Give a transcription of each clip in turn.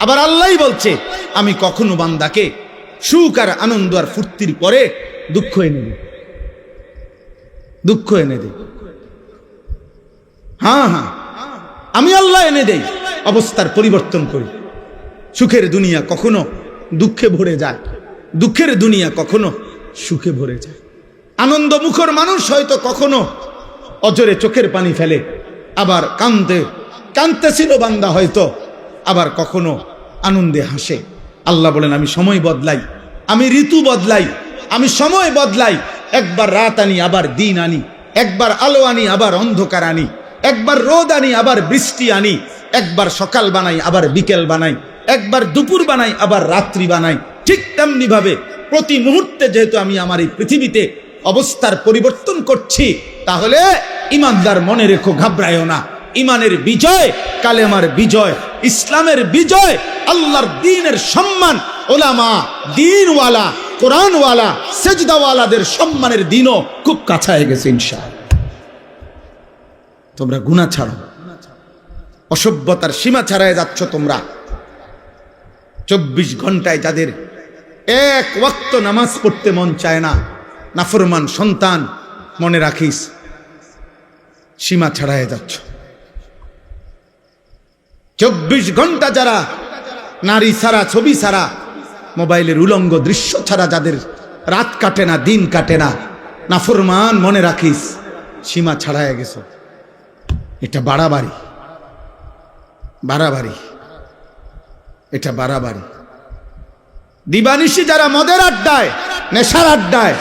আবার আল্লাহই বলছে আমি কখনো বান্দাকে সুখ আর আনন্দ আর ফুর্তির পরে দুঃখ এনে দিই, দুঃখ এনে দেই। হ্যাঁ হ্যাঁ, আমি আল্লাহ এনে দেই, অবস্থার পরিবর্তন করি। সুখের দুনিয়া কখনো দুঃখে ভরে যায়, দুঃখের দুনিয়া কখনো সুখে ভরে যায়। আনন্দ মুখর মানুষ হয়তো কখনো অজরে চোখের পানি ফেলে, আবার কাঁদতেছিল বান্দা হয়তো, আবার কখনো আনন্দে হাসে। আল্লাহ বলেন আমি সময় বদলাই, আমি ঋতু বদলাই, আমি সময় বদলাই। একবার রাত আনি আবার দিন আনি, একবার আলো আনি আবার অন্ধকার আনি, একবার রোদ আনি আবার বৃষ্টি আনি, একবার সকাল বানাই আবার বিকেল বানাই, একবার দুপুর বানাই আবার রাত্রি বানাই। ঠিক তেমনি ভাবে প্রতি মুহূর্তে যেহেতু আমি আমার এই পৃথিবীতে অবস্থার পরিবর্তন করছি, তাহলে ইমানদার মনে রেখো, ঘাবড়ায়ও না। ইমানের বিজয়, কালেমার বিজয়, ইসলামের বিজয়, আল্লাহর দ্বীনের সম্মান, ওলামা, দ্বীনওয়ালা, কোরআনওয়ালা, সেজদাওয়ালাদের সম্মানের দিনও খুব কাছায় গেছে ইনশাআল্লাহ। তোমরা গুনাহ ছাড়ো, অসভ্যতার সীমা ছাড়ায় যাচ্ছ তোমরা। 24 ঘন্টায় যাদের এক ওয়াক্ত নামাজ পড়তে মন চায় না, নাফরমান সন্তান, মনে রাখিস সীমা ছাড়ায় যাচ্ছ। 24 ঘন্টা যারা নারী ছাড়া, ছবি ছাড়া, মোবাইলের উলঙ্গ দৃশ্য ছাড়া যাদের রাত কাটে না, দিন কাটে না, নাফরমান, মনে রাখিস সীমা ছাড়ায় গেছ। এটা বাড়াবাড়ি, বাড়াবাড়ি, এটা বাড়াবাড়ি। দিবানিশি যারা মদের আড্ডায়, নেশার আড্ডায়,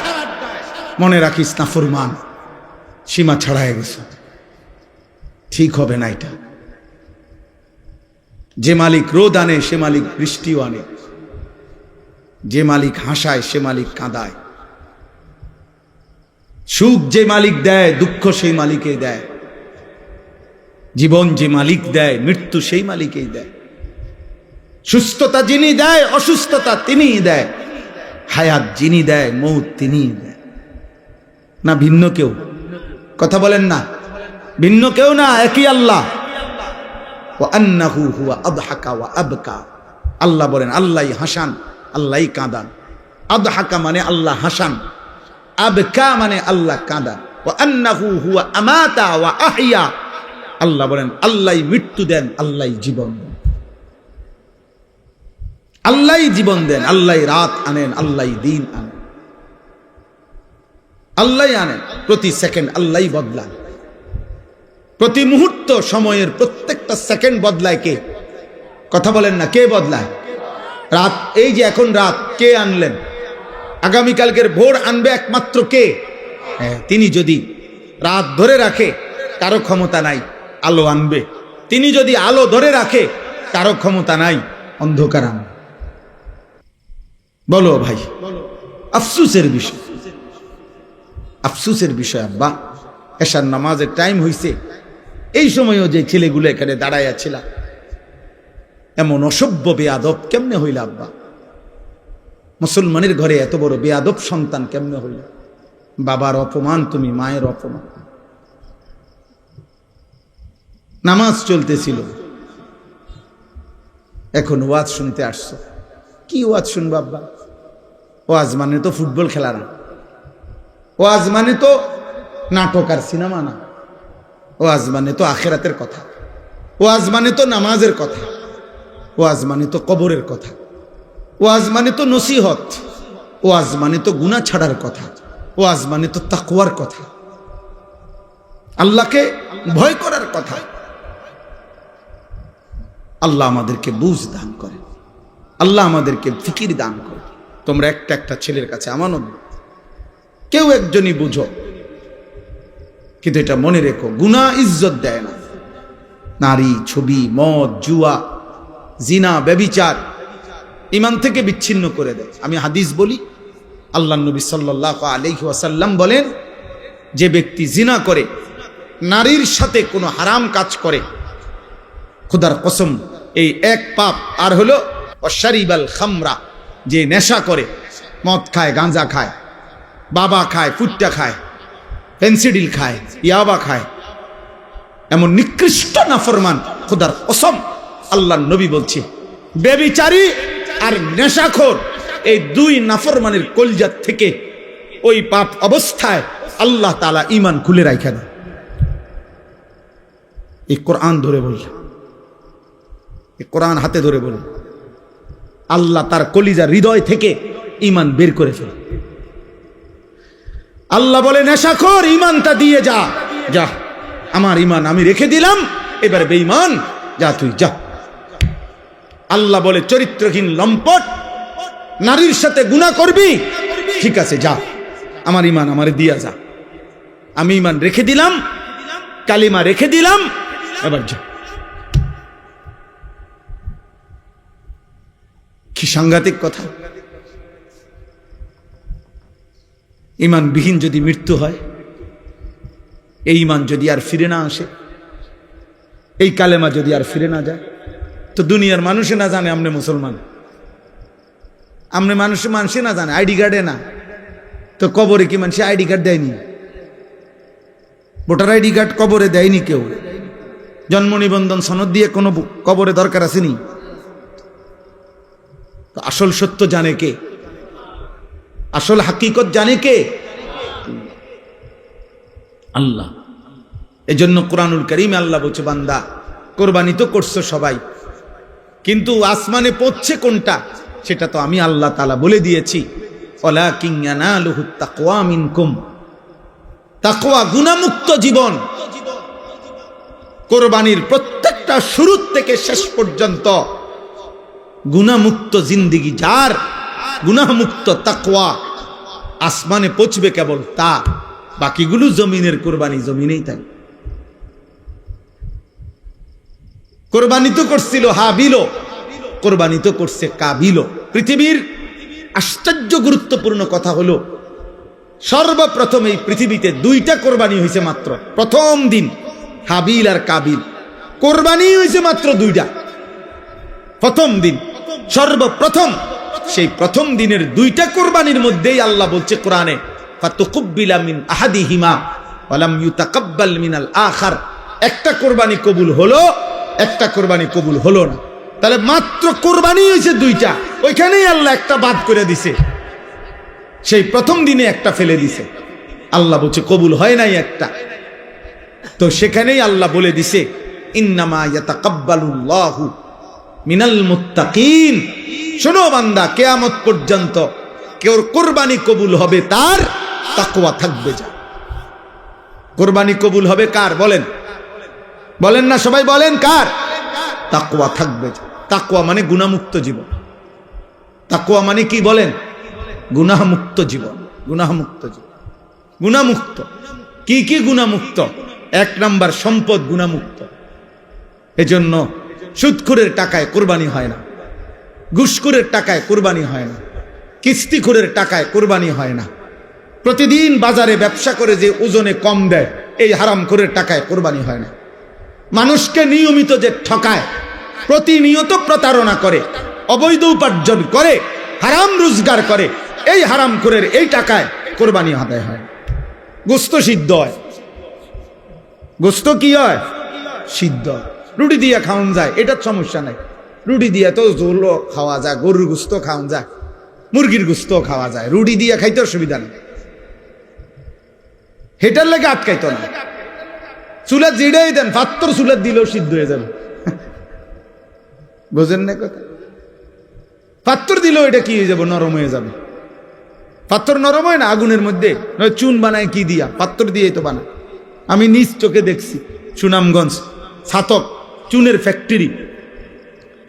মনে রাখিস নাফরমান, সীমা ছাড়ায় গেছ। ঠিক হবে না এটা। যে মালিক রোদ আনে সে মালিক বৃষ্টিও আনে, যে মালিক হাসায় সে মালিক কাঁদায়, সুখ যে মালিক দেয় দুঃখ সেই মালিকই দেয়, জীবন যে মালিক দেয় মৃত্যু সেই মালিকই দেয়, সুস্থতা যিনি দেয় অসুস্থতা তিনিই দেয়, হায়াত যিনি দেয় মৌত তিনিই দেয়। না ভিন্ন কেউ? কথা বলেন না, ভিন্ন কেউ না, একই আল্লাহ। আল্লাহ বলেন আল্লাহই হাসান, আল্লাহই কাঁদান। আদহাকা মানে আল্লাহ হাসান, আবকা মানে আল্লাহ কাঁদান। আল্লাহ বলেন আল্লাহই মৃত্যু দেন, আল্লাহই জীবন দেন, আল্লাহই জীবন দেন, আল্লাহই রাত আনেন, আল্লাহই দিন আনেন, আল্লাহই আনেন। প্রতি সেকেন্ড আল্লাহই বদলান, প্রতি মুহূর্ত সময়ের প্রত্যেকটা সেকেন্ড বদলায় কে? কথা বলেন না, কে বদলায়? রাত, এই যে এখন রাত, কে আনলেন? আগামীকালকের ভোর আনবে একমাত্র কে? তিনি যদি রাত ধরে রাখে কারো ক্ষমতা নাই, আলো আনবে। তিনি যদি আলো ধরে রাখে কারো ক্ষমতা নাই, অন্ধকার আনবে। বলো ভাই, আফসুসের বিষয়, আফসুসের বিষয় আব্বা। এশার নামাজের টাইম হইছে, এই সময়ও যে ছেলেগুলো এখানে দাঁড়াইয়া ছিল, এমন অসভ্য বেয়াদব কেমনে হইল আব্বা? মুসলমানের ঘরে এত বড় বেয়াদব সন্তান কেমনে হইল? বাবার অপমান তুমি, মায়ের অপমান। নামাজ চলতেছিল, এখন ওয়াজ শুনতে আসছো। কি ওয়াজ শুনবো আব্বা? ওয়াজ মানে তো ফুটবল খেলা না, ওয়াজ মানে তো নাটক আর সিনেমা না, ওয়াজ মানে তো আখেরাতের কথা, ওয়াজ মানে তো নামাজের কথা, ওয়াজ মানে তো কবরের কথা, ওয়াজ মানে তো নসিহত, ওয়াজ মানে তো গুনাহ ছাড়ার কথা, ওয়াজ মানে তো তাকওয়ার কথা, আল্লাহকে ভয় করার কথা। আল্লাহ আমাদেরকে বুঝ দান করে, আল্লাহ আমাদেরকে ফিকির দান করে। তোমরা একটা একটা ছেলের কাছে আমানত, কেউ একজনই বুঝো, কিন্তু এটা মনে রেখো, গুনাহ ইজ্জত দেয় না। নারী, ছবি, মদ, জুয়া, জিনা, ব্যভিচার ঈমান থেকে বিচ্ছিন্ন করে দেয়। আমি হাদিস বলি, আল্লাহর নবী সাল্লাল্লাহু আলাইহি ওয়াসাল্লাম বলেন, যে ব্যক্তি জিনা করে, নারীর সাথে কোনো হারাম কাজ করে, খোদার কসম এই এক পাপ। আর হলো অশারিবাল খামরা, যে নেশা করে, মদ খায়, গাঁজা খায়, বাবা খায়, ফুট্টা খায়, পেন্সিডিল খায়, ইয়াবা খায়, এমন নিকৃষ্ট নাফরমান, খোদার কসম আল্লাহর নবী বলছে বেবিচারী আর নেশাখোর, এই দুই নাফরমানের কলজাত থেকে ওই পাপ অবস্থায় আল্লাহ তাআলা ঈমান খুলে রাখেন। এই কোরআন ধরে বলল, এই কোরআন হাতে ধরে বলল, আল্লাহ তার কলিজার হৃদয় থেকে ঈমান বের করে ফেলে। আল্লাহ বলে নেশাখোর ঈমানটা দিয়ে যা, যা আমার ঈমান আমি রেখে দিলাম, এবার বেঈমান যা তুই যা। আল্লাহ বলে চরিত্রহীন লম্পট নারীর সাথে গুনাহ করবি, ঠিক আছে যা, আমার ঈমান আমারে দিয়া যা, আমি ঈমান রেখে দিলাম, কালিমা রেখে দিলাম, এবার যা। কি সাংঘাতিক কথা! ঈমানবিহীন যদি মৃত্যু হয়, এই ঈমান যদি আর ফিরে না আসে, এই কালেমা যদি আর ফিরে না যায়, তো দুনিয়ার মানুষে না জানে আমনে মুসলমান, আমনে মানুষে না জানে, আইডি কার্ডে না, তো কবরে কি মানুষ আইডি কার্ড দেয়নি? ভোটার আইডি কার্ড কবরে দেয়নি কেউ, জন্ম নিবন্ধন সনদ দিয়ে কোনো কবরে দরকার আসেনি। তো আসল সত্য জানে কে? আসল হাকিকত জানে কে? আল্লাহ। এজন্য কোরআনুল কারীমে আল্লাহ বলছে, বান্দা কোরবানি তো করছো সবাই, কিন্তু আসমানে পৌঁছছে কোনটা সেটা তো আমি আল্লাহ তাআলা বলে দিয়েছি। ওয়ালাকিন ইয়ানালুহুত তাকওয়া মিনকুম, তাকওয়া গুনাহমুক্ত জীবন। কোরবানির প্রত্যেকটা শুরু থেকে শেষ পর্যন্ত গুনাহমুক্ত জিন্দেগি যার, গুনাহমুক্ত তাকওয়া, আসমানে পৌঁছবে কেবল তা, বাকিগুলো জমিনের কোরবানি জমিনেই থাকে। কোরবানি তো করছিল হাবিল, কোরবানি তো করছে কাবিল। পৃথিবীর আশ্চর্য গুরুত্বপূর্ণ কথা হলো, সর্বপ্রথম এই পৃথিবীতে দুইটা কোরবানি হয়েছে মাত্র, প্রথম দিন হাবিল আর কাবিল, কোরবানি হয়েছে মাত্র দুইটা, প্রথম দিন সর্বপ্রথম। সেই প্রথম দিনের দুইটা কোরবানির মধ্যেই আল্লাহ বলছে কোরআনে, ফাতুকুব্বিলা মিন আহাদিহিমা ওয়া লাম ইউতাকাব্বাল মিনাল আখার। একটা কোরবানি কবুল হলো, একটা কোরবানি কবুল হলো না। তাহলে মাত্র কোরবানি হয়েছে দুইটা, ওইখানেই আল্লাহ একটা বাদ করে দিছে, সেই প্রথম দিনে একটা ফেলে দিছে। আল্লাহ বলছে কবুল হয় নাই একটা, তো সেখানেই আল্লাহ বলে দিছে ইন্নামা ইয়াতাকাব্বালুল্লাহু মিনাল মুত্তাকিন। শোনো বান্দা, কিয়ামত পর্যন্ত কেউ কোরবানি কবুল হবে তার তাকওয়া থাকবে যা। কোরবানি কবুল হবে কার বলেন? বলেন না সবাই, বলেন কার? তাকওয়া থাকবে যা। তাকওয়া মানে গুনাহমুক্ত জীবন। তাকওয়া মানে কি বলেন? গুনাহমুক্ত জীবন। গুনাহমুক্ত জীবন, গুনাহমুক্ত। কি কি গুনাহমুক্ত? এক নাম্বার সম্পদ গুনাহমুক্ত। এজন্য সুদখোরের টাকায় কোরবানি হয় না, ঘুষখোরের টাকায় কোরবানি হয় না, কিস্তিখোরের টাকায় কোরবানি হয় না, প্রতিদিন বাজারে ব্যবসা করে যে ওজনে কম দেয় এই হারামখোরের টাকায় কোরবানি হয় না, মানুষকে নিয়মিত যে ঠকায়, প্রতিনিয়ত প্রতারণা করে, অবৈধ উপার্জন করে, হারাম রোজগার করে, এই হারামখোরের এই টাকায় কোরবানি আদায় হয়। গোস্ত সিদ্ধ হয়, গোস্ত কি হয়? সিদ্ধ। রুটি দিয়ে খাওয়ান যায়, এটার সমস্যা নাই, রুটি দিয়ে তো ঝোলও খাওয়া যায়, গরুর গোস্ত খাওয়ান যায়, মুরগির গোস্ত খাওয়া যায়, রুটি দিয়ে খাইতে অসুবিধা নেই, হেটার লেগে আটকাইতো না। চুলা জিড়াই দেন, পাত্তর চুলা দিলেও সিদ্ধ হয়ে যাবে, বোঝেন না কথা? পাত্তর দিলেও এটা কি হয়ে যাবে? নরম হয়ে যাবে। পাত্তর নরম হয় না আগুনের মধ্যে, নয় চুন বানায় কি দিয়া? পাত্তর দিয়ে তো বানায়। আমি নিজ চোখে দেখছি, সুনামগঞ্জ ছাতক চুনের ফ্যাক্টরি,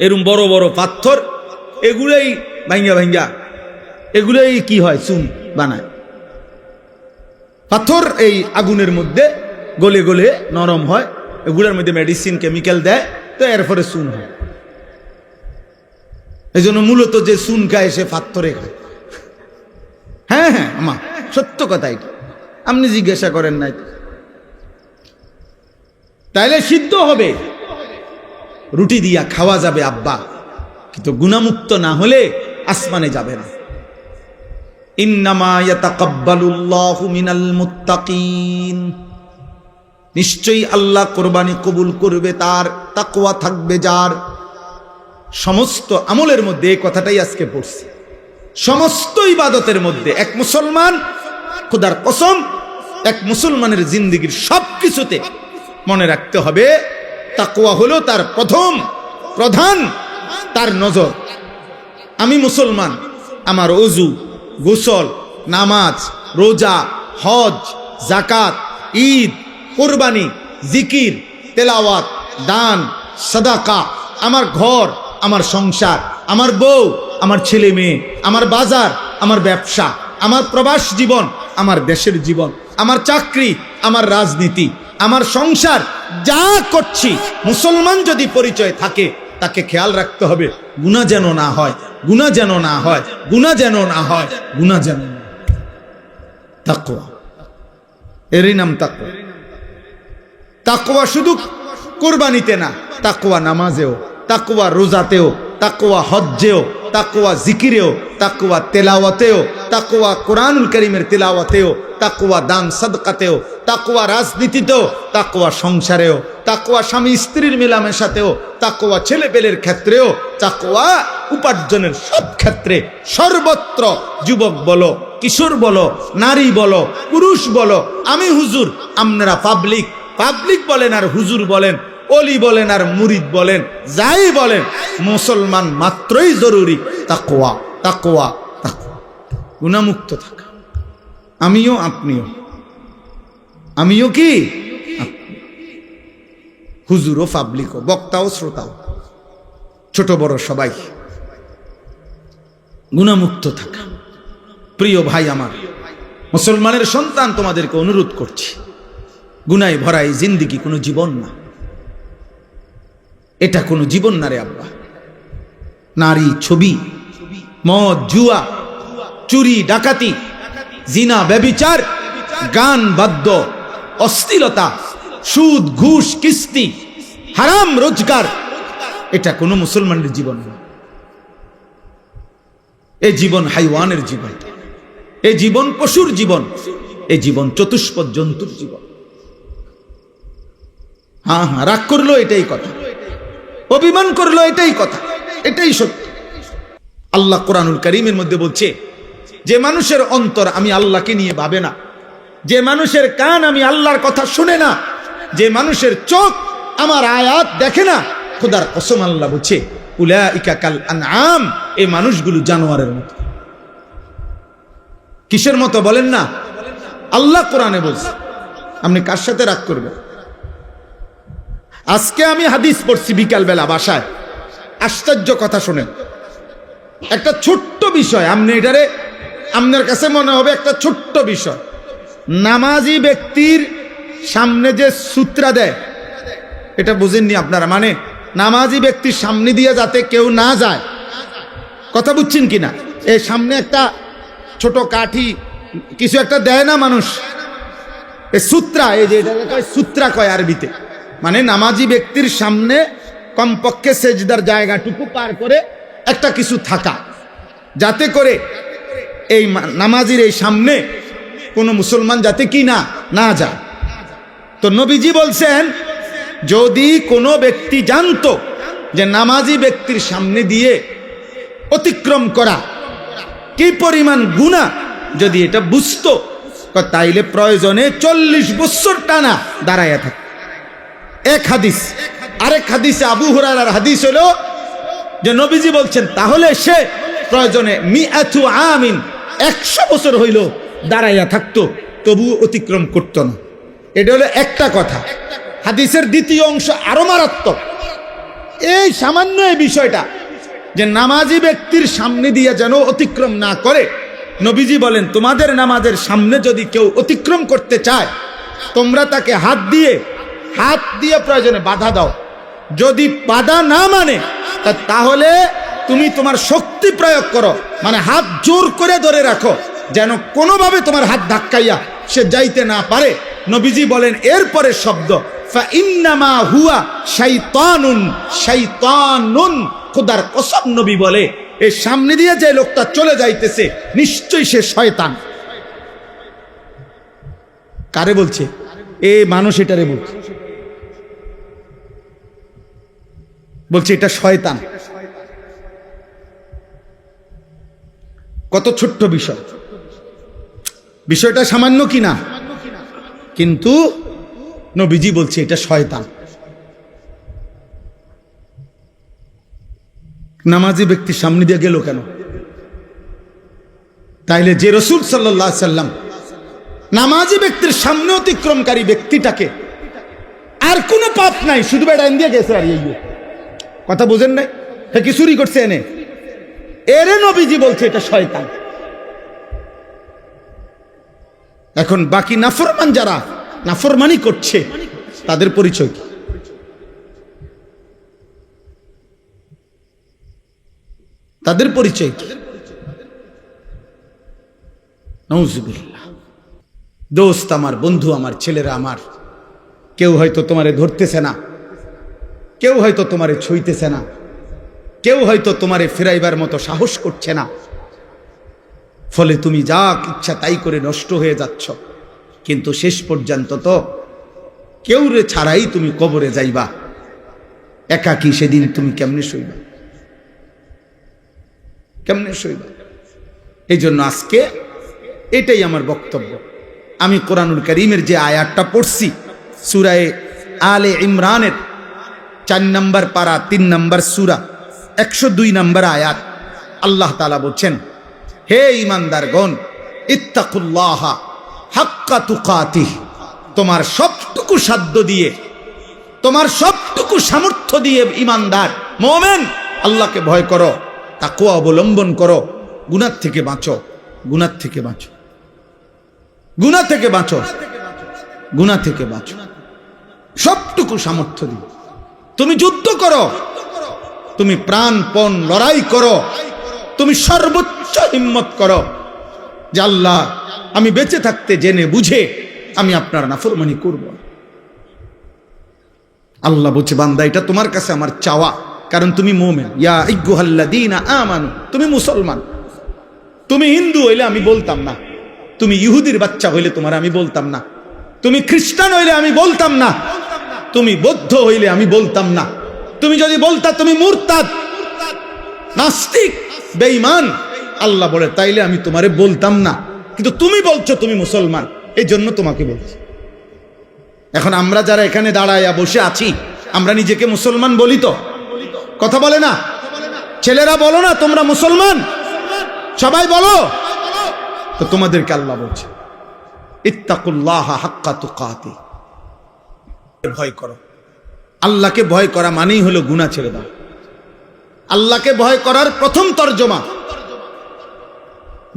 এরম বড় বড় পাথর, এগুলোই ভাঙ্গা ভাঙ্গা, এগুলোই কি হয়? চুন বানায়। পাথর এই আগুনের মধ্যে গলে গলে নরম হয়, এগুলোর মধ্যে মেডিসিন কেমিক্যাল দেয়, তো এরপরে চুন হয়। এই জন্য মূলত যে চুন খায় সে পাথরে খায়। হ্যাঁ হ্যাঁ, আমা সত্য কথা এটা, আপনি জিজ্ঞাসা করেন নাই। তাইলে সিদ্ধ হবে, রুটি দিয়া খাওয়া যাবে আব্বা, কিন্তু গুনাহমুক্ত না হলে আসমানে যাবে না। ইন্নামা ইয়াতাকাব্বালুল্লাহু মিনাল মুত্তাকিন, নিশ্চয়ই আল্লাহ কোরবানি কবুল করবে তার, তাকওয়া থাকবে যার। সমস্ত আমলের মধ্যে এই কথাটাই আজকে পড়ছি, সমস্ত ইবাদতের মধ্যে এক মুসলমান, খোদার কসম, এক মুসলমানের জিন্দেগীর সব কিছুতে মনে রাখতে হবে তাকওয়া হলো তার প্রধান তার নজর। আমি মুসলমান, আমার ওযু, গোসল, নামাজ, রোজা, হজ, যাকাত, ঈদ, কুরবানি, জিকির, তেলাওয়াত, দান, সাদাকা, আমার ঘর, আমার সংসার, আমার বউ, আমার ছেলে মেয়ে, আমার বাজার, আমার ব্যবসা, আমার প্রবাস জীবন, আমার দেশের জীবন, আমার চাকরি, আমার রাজনীতি, আমার সংসার, যা করছি মুসলমান যদি পরিচয় থাকে তাকে খেয়াল রাখতে হবে গুনাহ যেন না হয়, গুনাহ যেন না হয়, গুনাহ যেন না হয়, গুনাহ যেন না হয়। তাকওয়া, এরই নাম তাকওয়া। তাকওয়া শুধু কুরবানিতে না, তাকওয়া নামাজেও, তাকওয়া রোজাতেও, তাকওয়া হজ্জেও, তাকওয়া জিকিরেও, তাকওয়া তেলাওয়াতেও, তাকওয়া কোরআনুল কারীমের তেলাওয়াতেও, তাকওয়া দান সাদকাতেও, তাকওয়া রাজনীতিতেও, তাকওয়া সংসারেও, তাকওয়া স্বামী স্ত্রীর মেলামেশাতেও, তাকওয়া ছেলেপেলের ক্ষেত্রেও, তাকওয়া উপার্জনের সব ক্ষেত্রে, সর্বত্র। যুবক বলো, কিশোর বলো, নারী বলো, পুরুষ বলো, আমি হুজুর, আপনারা পাবলিক বলেন আর হুজুর বলেন, অলি বলেন আর মুরিদ বলেন, যাই বলেন, মুসলমান মাত্রই জরুরি তাকওয়া, তাকওয়া, তাকওয়া। গুনাহমুক্ত থাকা। আমিও আপনিও, আমিও কি হুজুরও, পাবলিকও, বক্তাও শ্রোতাও, ছোট বড় সবাই গুনাহমুক্ত থাকা। প্রিয় ভাই আমার, মুসলমানের সন্তান, তোমাদেরকে অনুরোধ করছি, গুনায় ভরা এই জিন্দেগি কোনো জীবন না, এটা কোনো জীবন না রে আব্বা। নারী, ছবি, মদ, জুয়া, চুরি, ডাকাতি, জিনা, ব্যভিচার, গান, বাদ্য, অশ্লীলতা, সুদ, ঘুষ, কিস্তি, হারাম রোজগার, এটা কোনো মুসলমানের জীবন না। এই জীবন হাইওয়ানের জীবন, এই জীবন পশুর জীবন, এই জীবন চতুষ্পদ জন্তুর জীবন। হ্যাঁ, রাগ করলো এটাই কথা, অভিমান করলো এটাই কথা, এটাই সত্য। আল্লাহ কোরআনুল কারীমের মধ্যে বলছে, যে মানুষের অন্তর আমি আল্লাহকে নিয়ে ভাবে না, যে মানুষের কান আমি আল্লাহর কথা শুনে না, যে মানুষের চোখ আমার আয়াত দেখে না, খোদার কসম আল্লাহ বলছে উলাইকা কাল আনআম, এই মানুষগুলো জানোয়ারের মতো। কিসের মতো বলেন না? আল্লাহ কোরআনে বলছে। আপনি কার সাথে রাগ করবেন? আজকে আমি হাদিস পড়ছি বিকালবেলা বাসায়, আশ্চর্য কথা শুনেন। একটা ছোট্ট বিষয়, আপনি এটারে আপনার কাছে মনে হবে একটা ছোট্ট বিষয়। নামাজি ব্যক্তির সামনে যে সূত্রা দেয়, এটা বুঝেননি আপনারা? মানে নামাজি ব্যক্তির সামনে দিয়ে যাতে কেউ না যায়, কথা বুঝছেন কিনা? এই সামনে একটা ছোট কাঠি কিছু একটা দেয় না মানুষ, এই সূত্রা, এই যে এটা কয় সূত্রা কয় আরবিতে, মানে নামাজি ব্যক্তির সামনে কমপক্ষে সেজদার জায়গাটুকু পার করে একটা কিছু থাকা, যাতে করে এই নামাজির এই সামনে কোনো মুসলমান যাতে কি না যায়। তো নবীজি বলছেন, যদি কোনো ব্যক্তি জানতো যে নামাজি ব্যক্তির সামনে দিয়ে অতিক্রম করা কি পরিমাণ গুনাহ, যদি এটা বুঝতো, তাইলে প্রয়োজনে 40 বছর টানা দাঁড়াইয়া থাকে। এক হাদিস। আরেক হাদিসে আবু হুরায়রার হাদিস হলো যে নবীজি বলছেন, তাহলে সে প্রয়োজনে মিআতু আমিন, 100 বছর হইল দাঁড়াইয়া থাকতো, তবু অতিক্রম করতো না। এটা হলো একটা কথা। হাদিসের দ্বিতীয় অংশ আরো মারাত্মক। এই সামান্য এই বিষয়টা যে নামাজি ব্যক্তির সামনে দিয়ে যেন অতিক্রম না করে, নবীজি বলেন, তোমাদের নামাজের সামনে যদি কেউ অতিক্রম করতে চায়, তোমরা তাকে হাত দিয়ে প্রয়োজনে বাধা দাও। যদি বাধা না মানে, তাহলে তুমি তোমার শক্তি প্রয়োগ করো, মানে হাত জোর করে ধরে রাখো, যেন কোনোভাবে তোমার হাত ধাক্কাইয়া সে যাইতে না পারে। নবীজি বলেন এরপরে শব্দ, ফাইন্নামা হুয়া শাইতানুন, শাইতানুন। খোদার কসম নবী বলে, এর সামনে দিয়ে যে লোকটা চলে যাইতেছে, নিশ্চয়ই সে শয়তান। কারে বলছে? এ মানুষ এটারে বলছে, এটা শয়তান। কত ছোট্ট বিষয়, বিষয়টা সামান্য কি না, কিন্তু নবীজি বলছে এটা শয়তান। নামাজি ব্যক্তি সামনে দিয়ে গেল কেন? তাইলে যে রাসূল সাল্লাল্লাহু আলাইহি সাল্লাম নামাজি ব্যক্তির সামনে অতিক্রমকারী ব্যক্তিটাকে আর কোনো পাপ নাই, শুধু বেড়াইন দিয়ে গেছে, আর এই কথা বোঝেন নাই? হ্যাঁ, কি চুরি করছে এনে, এরে নবীজি বলছে এটা শয়তান। এখন বাকি নাফরমান যারা নাফরমানি করছে তাদের পরিচয় কি? তাদের পরিচয় কি? নাউজুবিল্লাহ। দোস্ত আমার, বন্ধু আমার, ছেলেরা আমার, কেউ হয়তো তোমারে ধরতেছে না, কেউ হয়তো তোমারে ছুঁইতেছে না, কেউ হয়তো তোমারে ফিরাইবার মতো সাহস করছে না, ফলে তুমি যা ইচ্ছা তাই করে নষ্ট হয়ে যাচ্ছ। কিন্তু শেষ পর্যন্ত তো কেউ রে ছাড়াই তুমি কবরে যাইবা, একাকী। সেদিন তুমি কেমনে শুইবা, কেমনে শুইবা? এই জন্য আজকে এটাই আমার বক্তব্য। আমি কোরআনুল কারীমের যে আয়াতটা পড়ছি, সূরা আলে ইমরানের 4 নম্বর পারা 3 নম্বর সূরা 102 নম্বর আয়াত, আল্লাহ তাআলা বলছেন, হে ঈমানদারগণ, ইত্তাকুল্লাহা হাক্কা তুকাতিহ, তোমার সবটুকু সাধ্য দিয়ে, তোমার সবটুকু সামর্থ্য দিয়ে ঈমানদার মুমিন আল্লাহকে ভয় করো, তাকওয়া অবলম্বন করো, গুনাহ থেকে বাঁচো, গুনাহ থেকে বাঁচো, গুনাহ থেকে বাঁচো, গুনাহ থেকে বাঁচো। সবটুকু সামর্থ্য দিয়ে তুমি যুদ্ধ করো, তুমি প্রাণপণ লড়াই করো, তুমি সর্বোচ্চ হিম্মত করো যে আল্লাহ, আমি বেঁচে থাকতে জেনে বুঝে আমি আপনার নাফরমানি করব। আল্লাহ বলছে, বান্দা এটা তোমার কাছে আমার চাওয়া, কারণ তুমি মুমিন। ইয়া আইয়ুহাল্লাযীনা আমানু, তুমি মুসলমান। তুমি হিন্দু হইলে আমি বলতাম না, তুমি ইহুদির বাচ্চা হইলে তোমার আমি বলতাম না, তুমি খ্রিস্টান হইলে আমি বলতাম না, তুমি বৌদ্ধ হইলে আমি বলতাম না, তুমি যদি বলতা তুমি মুরতাদ, নাস্তিক, বেঈমান, আল্লাহ বলে তাইলে আমি তোমারে বলতাম না, কিন্তু তুমি বলছো তুমি মুসলমান, এই জন্য তোমাকে বলছি। এখন আমরা যারা এখানে দাঁড়াইয়া বসে আছি, আমরা নিজেকে মুসলমান বলি তো? কথা বলে না? ছেলেরা বলো না তোমরা মুসলমান? সবাই বলো তো। তোমাদেরকে আল্লাহ বলছে, ইত্তাকুল্লাহা হাক্কা তুকাতিহ, ভয় করো। আল্লাহকে ভয় করা মানেই হলো গুনাহ ছেড়ে দাও। আল্লাহকে ভয় করার প্রথম তর্জমা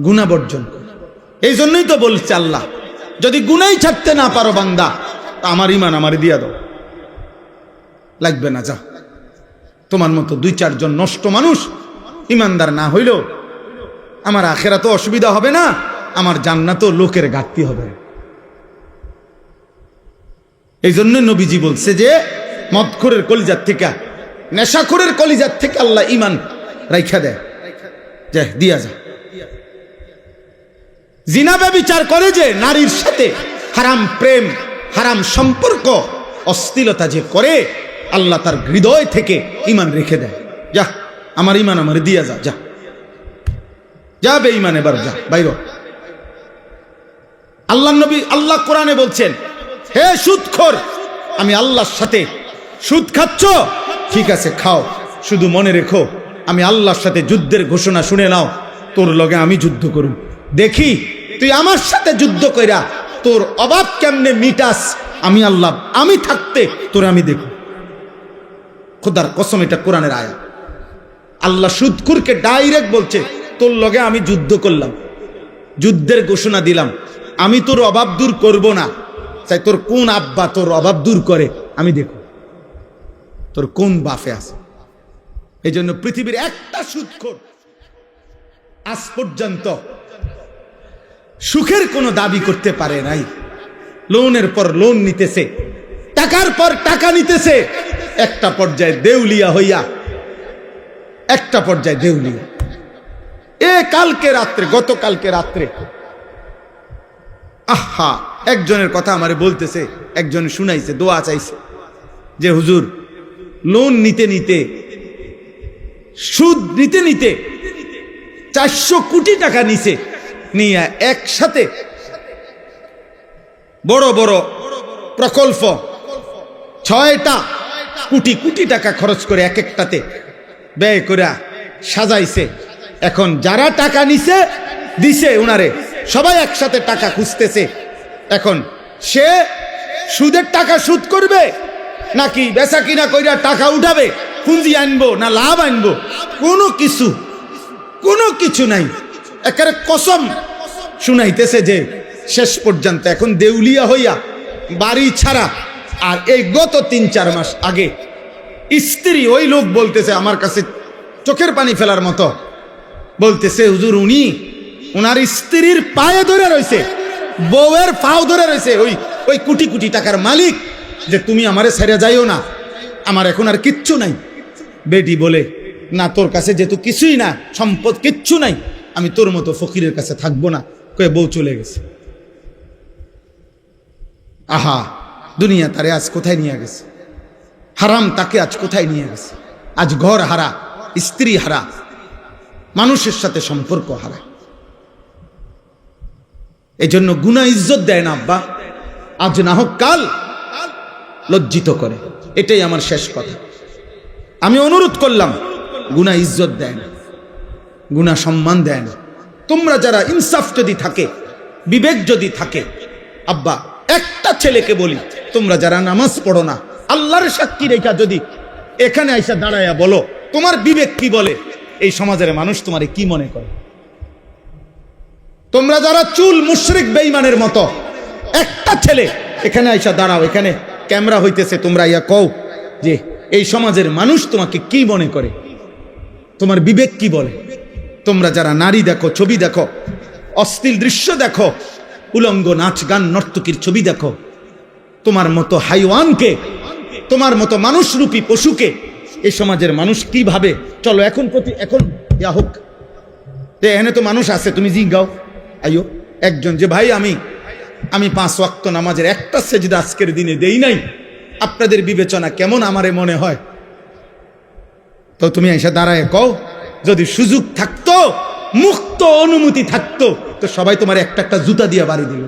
গুনাহ বর্জন। এই জন্যই তো বলছে আল্লাহ, যদি গুনাহই ছাড়তে না পারো বান্দা, আমার ঈমান আমারে দিয়া দাও, লাগবে না, যাও। তোমার মতো 2-4 জন নষ্ট মানুষ ঈমানদার না হইলেও আমার আখিরাতে অসুবিধা হবে না, আমার জান্নাতেও লোকের ঘাটতি হবে না। এই জন্য নবীজি বলছে যে মদখোরের কলিজার থেকে, নেশাখোরের কলিজার থেকে আল্লাহ ঈমান রাইখা দেয়, যে দিয়া যা। জিনা ব্যভিচার করে যে নারীর সাথে, হারাম প্রেম, হারাম সম্পর্ক, অশ্লীলতা যে করে, আল্লাহ তার হৃদয় থেকে ঈমান রেখে দেয়, যা আমার ঈমান আমারে দিয়া যা, যা যা বেঈমান, এবার যা বাইর। আল্লাহ নবী, আল্লাহ কোরআনে বলছেন, হে সুদখোর, আমি আল্লাহর সাথে সুদ খাচ্ছ, ঠিক আছে খাও, শুধু মনে রেখো আমি আল্লাহর সাথে যুদ্ধের ঘোষণা শুনে নাও, তোর লগে আমি যুদ্ধ করুম, দেখি তুই আমার সাথে যুদ্ধ কইরা তোর অভাব কেমনে মিটাস। আমি আল্লাহ, আমি থাকতে তোর আমি দেখো। খোদার কসম, এটা কোরআনের আয়াত। আল্লাহ সুদখোরকে ডাইরেক্ট বলছে, তোর লগে আমি যুদ্ধ করলাম, যুদ্ধের ঘোষণা দিলাম, আমি তোর অভাব দূর করব না, চাই তোর কোন আব্বা তোর অভাব দূর করে আমি দেখো, তোর কোন বাপে আছে। এই জন্য পৃথিবীর একটা সুদখোর আজ পর্যন্ত সুখের কোনো দাবি করতে পারে নাই। লোনের পর লোন নিতেছে, টাকার পর টাকা নিতেছে, একটা পর্যায়ে দেউলিয়া হইয়া, একটা পর্যায়ে দেউলিয়া। কালকে রাত্রে, গতকালকে রাত্রে, আহা, একজনের কথা আমারে বলতেছে, একজন শুনাইছে, দোয়া চাইছে যে হুজুর, লোন নিতে নিতে, সুদ নিতে নিতে 400 কোটি টাকা নিছে, নিয়ে একসাথে বড় বড় প্রকল্প 6টা কোটি কোটি টাকা খরচ করে এক একটাতে ব্যয় করে সাজাইছে। এখন যারা টাকা নিছে দিছে উনারে, সবাই একসাথে টাকা খুঁজতেছে। এখন সে সুদের টাকা সুদ করবে নাকি বেচা কিনা কইরা টাকা উঠাবে, পুঁজি আনবো না লাভ আনবো, কোনো কিছু নাই। একেবারে কসম শুনাইতেছে যে শেষ পর্যন্ত এখন দেউলিয়া হইয়া বাড়ি ছাড়া। আর এই গত 3-4 মাস আগে স্ত্রী, ওই লোক বলতেছে আমার কাছে চোখের পানি ফেলার মতো, বলতেছে হুজুর উনার স্ত্রীর পায়ে ধরে রয়েছে, বউয়ের পাও ধরে রয়েছে ওই কোটি কোটি টাকার মালিক, যে তুমি আমারে ছেড়ে যাইও না, আমার এখন আর কিচ্ছু নাই। বেটি বলে না, তোর কাছে যেহেতু কিছুই না, সম্পদ কিচ্ছু নাই, আমি তোর মতো ফকিরের কাছে থাকবো না, কয়ে বউ চলে গেছে। আহা, দুনিয়া তারে আজ কোথায় নিয়ে গেছে, হারাম তাকে আজ কোথায় নিয়ে গেছে। আজ ঘর হারা, স্ত্রী হারা, মানুষের সাথে সম্পর্ক হারা। এই জন্য গুনাহ ইজ্জত দেয় না আব্বা, আজ না হোক কাল লজ্জিত করে। এটাই আমার শেষ কথা। আমি অনুরোধ করলাম, গুনাহ ইজ্জত দেয় না, গুনাহ সম্মান দেয় না। তোমরা যারা ইনসাফ যদি থাকে, বিবেক যদি থাকে, আব্বা একটা ছেলেকে বলি, তোমরা যারা নামাজ পড়ো না, আল্লাহর সাক্ষী রেখা যদি এখানে আইসা দাঁড়ায়া বলো তোমার বিবেক কি বলে, এই সমাজের মানুষ তোমারে কি মনে করে? তোমরা যারা চুল মুশরিক বেঈমানের মতো, একটা ছেলে এখানে আইসা দাঁড়াও, এখানে ক্যামেরা হইতেছে, তোমরা ইয়া কও যে এই সমাজের মানুষ তোমাকে কি মনে করে, তোমার বিবেক কি বলে? তোমরা যারা নারী দেখো, ছবি দেখো, অশ্লীল দৃশ্য দেখো, উলঙ্গ নাচ গান নর্তকীর ছবি দেখো, তোমার মতো হাইওয়ানকে, তোমার মতো মানুষরূপী পশুকে এই সমাজের মানুষ কি ভাবে? চলো এখন ইয়া হোক যে এখানে তো মানুষ আছে, তুমি জিগাও আইও একজন যে ভাই আমি 5 ওয়াক্ত নামাজের একটা সেজদা আজকের দিনে দেই নাই, আপনাদের বিবেচনা কেমন আমারে মনে হয়? তো তুমি এসে দাঁড়ায় কও, যদি সুযোগ থাকতো, মুক্ত অনুমতি থাকতো, তো সবাই তোমার একটা একটা জুতা দিয়ে বাড়ি দিল।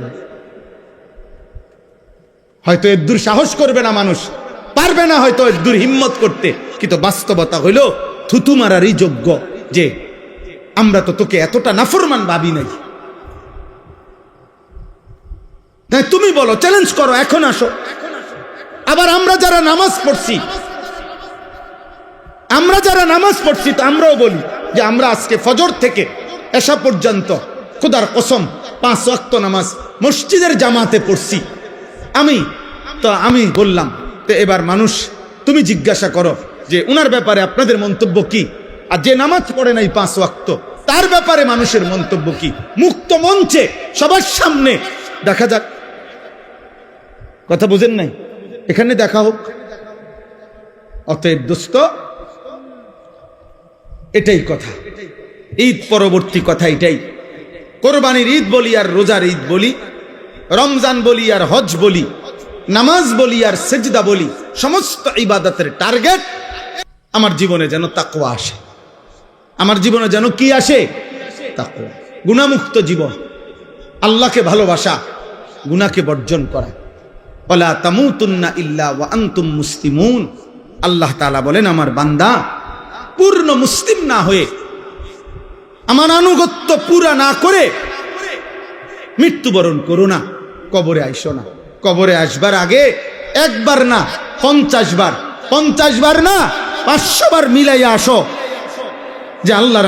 হয়তো এদ্দুর সাহস করবে না মানুষ, পারবে না হয়তো এদ্দুর হিম্মত করতে, কিন্তু বাস্তবতা হইল থুতু মারারই যোগ্য যে আমরা তো তোকে এতটা নাফরমান ভাবি নাই। তাই তুমি বলো, চ্যালেঞ্জ করো, এখন আসো। আবার আমরা যারা নামাজ পড়ছি তো আমরাও বলি যে আমরা আজকে ফজর থেকে এশা পর্যন্ত খোদার কসম 5 ওয়াক্ত নামাজ মসজিদের জামাতে পড়ছি। আমি বললাম, তো এবার মানুষ তুমি জিজ্ঞাসা করো যে উনার ব্যাপারে আপনাদের মন্তব্য কি, আর যে নামাজ পড়ে নাই 5 ওয়াক্ত তার ব্যাপারে মানুষের মন্তব্য কি? মুক্ত মঞ্চে সবার সামনে দেখা যাক। কথা বুঝেন নাই? এখানে দেখা হোক। অতএব দোস্ত, এটাই কথা, ঈদ পরবর্তী কথা এটাই। কোরবানির ঈদ বলি আর রোজার ঈদ বলি, রমজান বলি আর হজ বলি, নামাজ বলি আর সেজদা বলি, সমস্ত ইবাদতের টার্গেট আমার জীবনে যেন তাকওয়া আসে। আমার জীবনে যেন কি আসে? তাকওয়া। গুনাহমুক্ত জীবন, আল্লাহকে ভালোবাসা, গুনাহকে বর্জন করা। ওয়ালা তামুতুন্না ইল্লা ওয়া আনতুম মুসলিমুন। আল্লাহ তাআলা বলেন, আমার বান্দা পূর্ণ মুসলিম না হয়ে, আমার আনুগত্য পুরা না করে মৃত্যুবরণ করো না, কবরে আইসো না। কবরে আসবার আগে একবার না 50 বার, 50 বার না 500 বার মিলাইয়া আসো যে আল্লাহর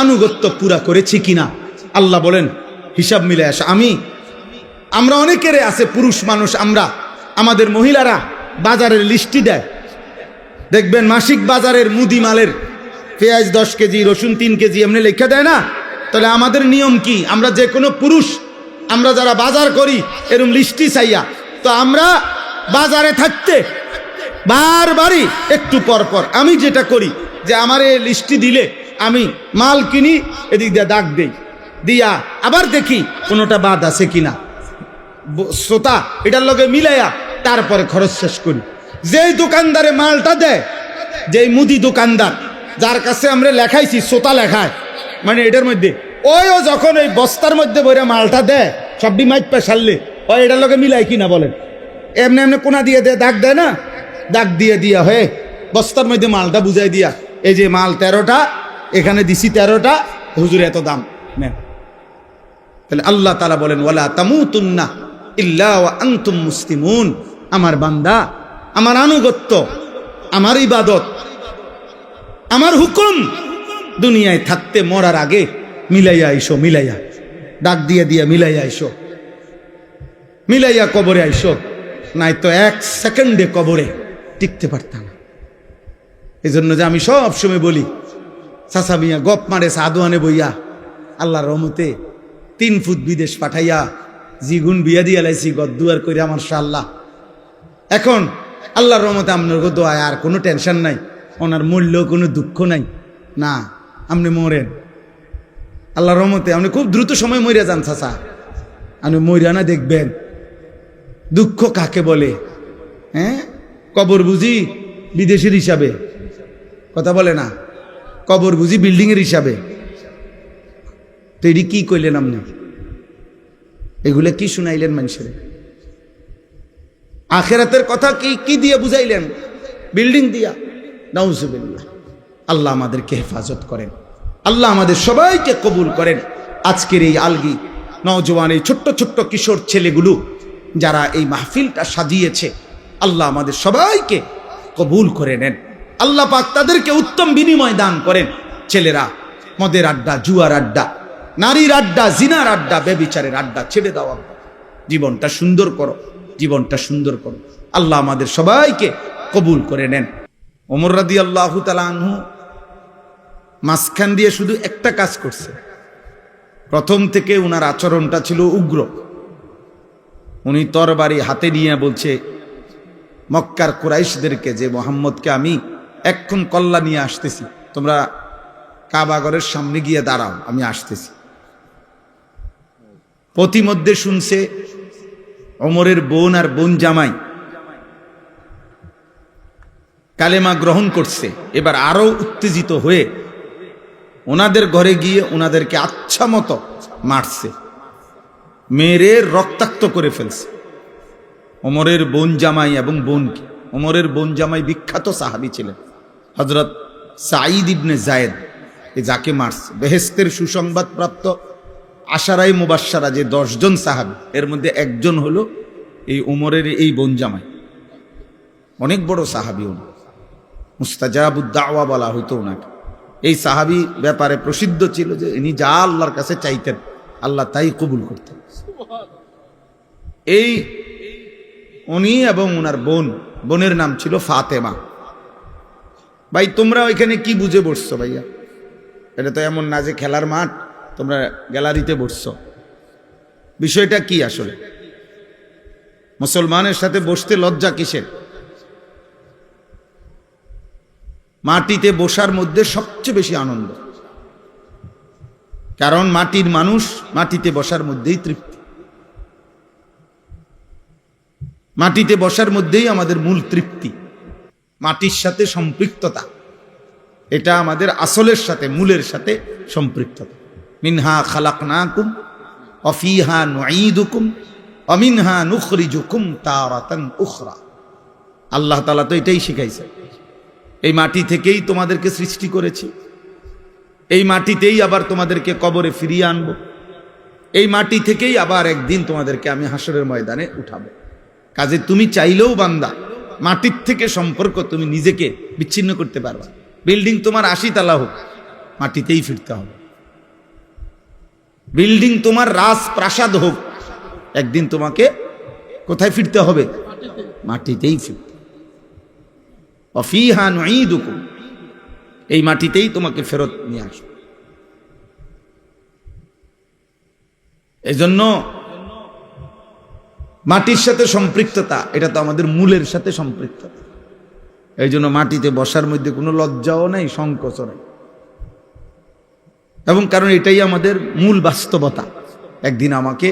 আনুগত্য পুরা করেছি কিনা। আল্লাহ বলেন হিসাব মিলে আসো। আমরা অনেকের আছে পুরুষ মানুষ, আমাদের মহিলারা বাজারের লিস্টি দেয়, দেখবেন মাসিক বাজারের মুদি মালের পেঁয়াজ 10 কেজি, রসুন 3 কেজি এমনি লেখা দেয় না? তাহলে আমাদের নিয়ম কি? আমরা যে কোনো পুরুষ, আমরা যারা বাজার করি এরকম লিস্টি চাইয়া, তো আমরা বাজারে থাকতে বারবারই একটু পর পর আমি যেটা করি যে আমার এই লিস্টি দিলে আমি মাল কিনি, এদিক দিয়ে দাগ দেই, দিয়া আবার দেখি কোনোটা বাদ আছে কিনা, শ্রোতা এটার লগে মিলাইয়া তারপরে খরচ শেষ করি। যেই দোকানদারে মালটা দেয়, যেই মুদি দোকানদার, যার কাছে আমরা লেখাইছি সোতা লেখায়, মানে এটার মধ্যে ও যখন ওই বস্তার মধ্যে বইরা মালটা দেয় সবডি মাইট পেশাললে ও এটার লগে মিলাই কিনা বলেন, এমনি এমনি কোনা দিয়ে দেয়, দাগ দেয় না, দাগ দিয়ে দিয়া হয়ে বস্তার মধ্যে মালটা বুঝাই দিয়া, এই যে মাল 13টা, এখানে দিছি 13টা, হুজুর এত দাম নেন। তাহলে আল্লাহ তাআলা বলেন ওয়ালা তামুতুন্না ইল্লা ওয়া আনতুম মুসলিমুন, আমার বান্দা, আমার আনুগত্য, আমার ইবাদত, আমার হুকুম দুনিয়ায় থাকতে মরার আগে মিলাইয়া আইসো, মিলাইয়া ডাক দিয়ে দিয়া মিলাইয়া আইসো, মিলাইয়া কবরে আইসো, নাই তো 1 সেকেন্ডে কবরে টিকতে পারতাম না। এই জন্য যে আমি সব সময় বলি, চাচা মিয়া গপ মারে সাদোয়ানে বইয়া আল্লাহর রহমতে 3 ফুট বিদেশ পাঠাইয়া জিগুন বিয়া দিয়া লাইছি গদ্দুয়ার করে আমার শাল্লাহ। এখন আল্লাহর রহমতে আপনার দোয়ায় আর কোনো টেনশন নাই, ওনার মূল্য কোনো দুঃখ নাই, না আপনি মরেন আল্লাহর রহমতে, আপনি খুব দ্রুত সময় মরিয়া যান চাচা, আপনি মরিয়া না দেখবেন দুঃখ কাকে বলে। হ্যাঁ, কবর বুঝি বিদেশের হিসাবে, কথা বলে না, কবর বুঝি বিল্ডিং এর হিসাবে, তো এটি কি কইলেন আপনি, এগুলো কি শুনাইলেন মানুষের? আখেরাতের কথা কি দিয়ে বুঝাইলেন? বিল্ডিং দিয়া। নাউজুবিল্লাহ। আল্লাহ আমাদেরকে হেফাজত করেন, আল্লাহ আমাদের সবাইকে কবুল করেন। আজকের এই আলগি নওজওয়ান, এই ছোট্ট ছোট্ট কিশোর ছেলেগুলো যারা এই মাহফিলটা সাজিয়েছে, আল্লাহ আমাদের সবাইকে কবুল করে নেন। আল্লাহ পাক তাদেরকে উত্তম বিনিময় দান করেন। ছেলেরা মদের আড্ডা, জুয়ার আড্ডা, নারীর আড্ডা, জিনার আড্ডা, ব্যভিচারের আড্ডা ছেড়ে দেওয়া, জীবনটা সুন্দর করো, জীবনটা সুন্দর করো। আল্লাহ আমাদের সবাইকে কবুল করে নেন। ওমর রাদিয়াল্লাহু তাআলা আনহু মাঝখান দিয়ে শুধু একটা কাজ করছে, প্রথম থেকে উনার আচরণটা ছিল উগ্র। উনি তরবারি হাতে নিয়ে বলছে মক্কার কুরাইশদেরকে যে মুহাম্মদকে আমি এক্ষণ কল্লা নিয়ে আসতেছি, তোমরা কাবাগরের সামনে গিয়ে দাঁড়াও, আমি আসতেছি। প্রতিমধ্যে শুনছে ওমরের বোন আর বোন জামাই কালেমা গ্রহণ করছে। এবার আরো উত্তেজিত হয়ে ওনাদের ঘরে গিয়ে ওনাদেরকে আচ্ছা মতো মারছে, মেরে রক্তাক্ত করে ফেলছে ওমরের বোন জামাই এবং বোনকে। ওমরের বোন জামাই বিখ্যাত সাহাবী ছিলেন, হযরত সাঈদ ইবনে যায়েদ, যাকে মারছে। বেহেশতের সুসংবাদ প্রাপ্ত আশারাই মুবাশশারা যে 10 জন সাহাবী, এর মধ্যে একজন হলো এই ওমরের এই বোন জামাই। অনেক বড় সাহাবী, উনি মুস্তাজাবুদ দাওয়া বলা হইতো ওনাকে। এই সাহাবী ব্যাপারে প্রসিদ্ধ ছিল যে ইনি যা আল্লাহর কাছে চাইতেন আল্লাহ তাই কবুল করতেন। এই উনি এবং ওনার বোনের নাম ছিল ফাতেমা। ভাই তোমরা ওইখানে কি বুঝে বসছো ভাইয়া? এটা তো এমন না যে খেলার মাঠ, তোমরা গ্যালারিতে বসছো। বিষয়টা কি আসলে? মুসলমানের সাথে বসতে লজ্জা কিসের? মাটিতে বসার মধ্যে সবচেয়ে বেশি আনন্দ, কারণ মাটির মানুষ, মাটিতে বসার মধ্যেই তৃপ্তি, মাটিতে বসার মধ্যেই আমাদের মূল তৃপ্তি। মাটির সাথে সম্পৃক্ততা, এটা আমাদের আসলের সাথে, মূলের সাথে সম্পৃক্ততা। মিনহা খালাকনাকুম ওয়া ফিহা নুঈদুকুম ওয়া মিনহা নুখরিজুকুম তারাতান উখরা। আল্লাহ তাআলা তো এটাই শিখাইছে, এই মাটি থেকেই তোমাদেরকে সৃষ্টি করেছি, এই মাটিতেই আবার তোমাদেরকে কবরে ফিরিয়ে আনবো, এই মাটি থেকেই আবার একদিন তোমাদেরকে আমি হাসরের ময়দানে উঠাবো। কাজে তুমি চাইলেও বান্দা মাটির থেকে সম্পর্ক তুমি নিজেকে বিচ্ছিন্ন করতে পারবা। বিল্ডিং তোমার 80 তলা হোক, মাটিতেই ফিরতে হবে। বিল্ডিং তোমার রাজপ্রাসাদ হোক, একদিন তোমাকে কোথায় ফিরতে হবে? মাটিতেই ফিরতে। অফিহা নুঈদুকুম, এই মাটিতেই তোমাকে ফেরত নিয়ে আসবে। এজন্য মাটির সাথে সম্পৃক্ততা, এটা তো আমাদের মূলের সাথে সম্পৃক্ততা। এই জন্য মাটিতে বসার মধ্যে কোনো লজ্জাও নাই, সংকোচও নাই, এবং কারণ এটাই আমাদের মূল বাস্তবতা। একদিন আমাকে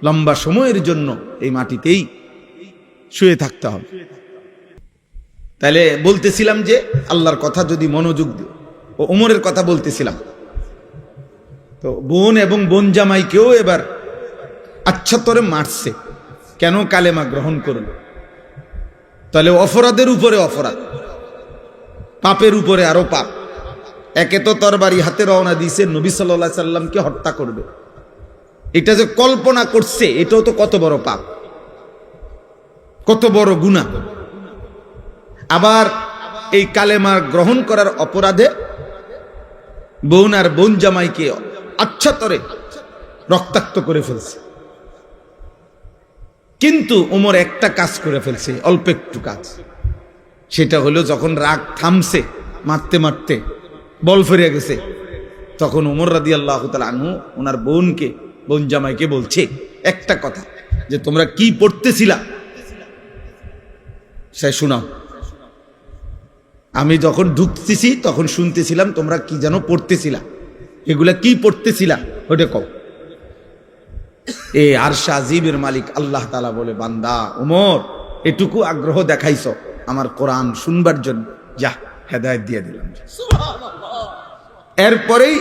লম্বা সময়ের জন্য এই মাটিতেই শুয়ে থাকতে হবে। তাহলে বলতেছিলাম যে আল্লাহর কথা যদি মনোযোগ দিও, ও ওমরের কথা বলতেছিলাম। তো বোন এবং বোন জামাইকেও এবার আচ্ছা তরে মারছে, কেন কালেমা গ্রহণ করুন। তাহলে অপরাধের উপরে অপরাধ, পাপের উপরে আরো পাপ। একে তো তরবারি হাতে রওনা দিয়েছে, নবী সাল্লাল্লাহু আলাইহি সাল্লামকে হত্যা করবে, এটা যে কল্পনা করছে এটাও তো কত বড় পাপ, কত বড় গুনাহ। আবার এই কালেমা গ্রহণ করার অপরাধে বোন আর বোন জামাইকে আচ্ছা তরে রক্তাক্ত করে ফেলছে। কিন্তু ওমর একটা কাজ করে ফেলছে, অল্প একটু কাজ। সেটা হলো যখন রাগ থামছে, মারতে মারতে বল ফিরে গেছে, তখন ওমর রাদিয়াল্লাহু তাআলা আনহু ওনার বোনকে, বোন জামাইকে বলছে একটা কথা, যে তোমরা কি পড়তেছিলা সে শোনাও। আমি যখন ঢুকতেছি তখন শুনতেছিলাম তোমরা কি যেন পড়তেছিলা, এগুলা কি পড়তেছিলা ওটা কও। এই আরশ আজিমের মালিক আল্লাহ তাআলা বলে, বান্দা ওমর, এটুকু আগ্রহ দেখাইছ আমার কোরআন শুনবার জন্য, যা হেদায়েত দিয়ে দিলাম। এরপরেই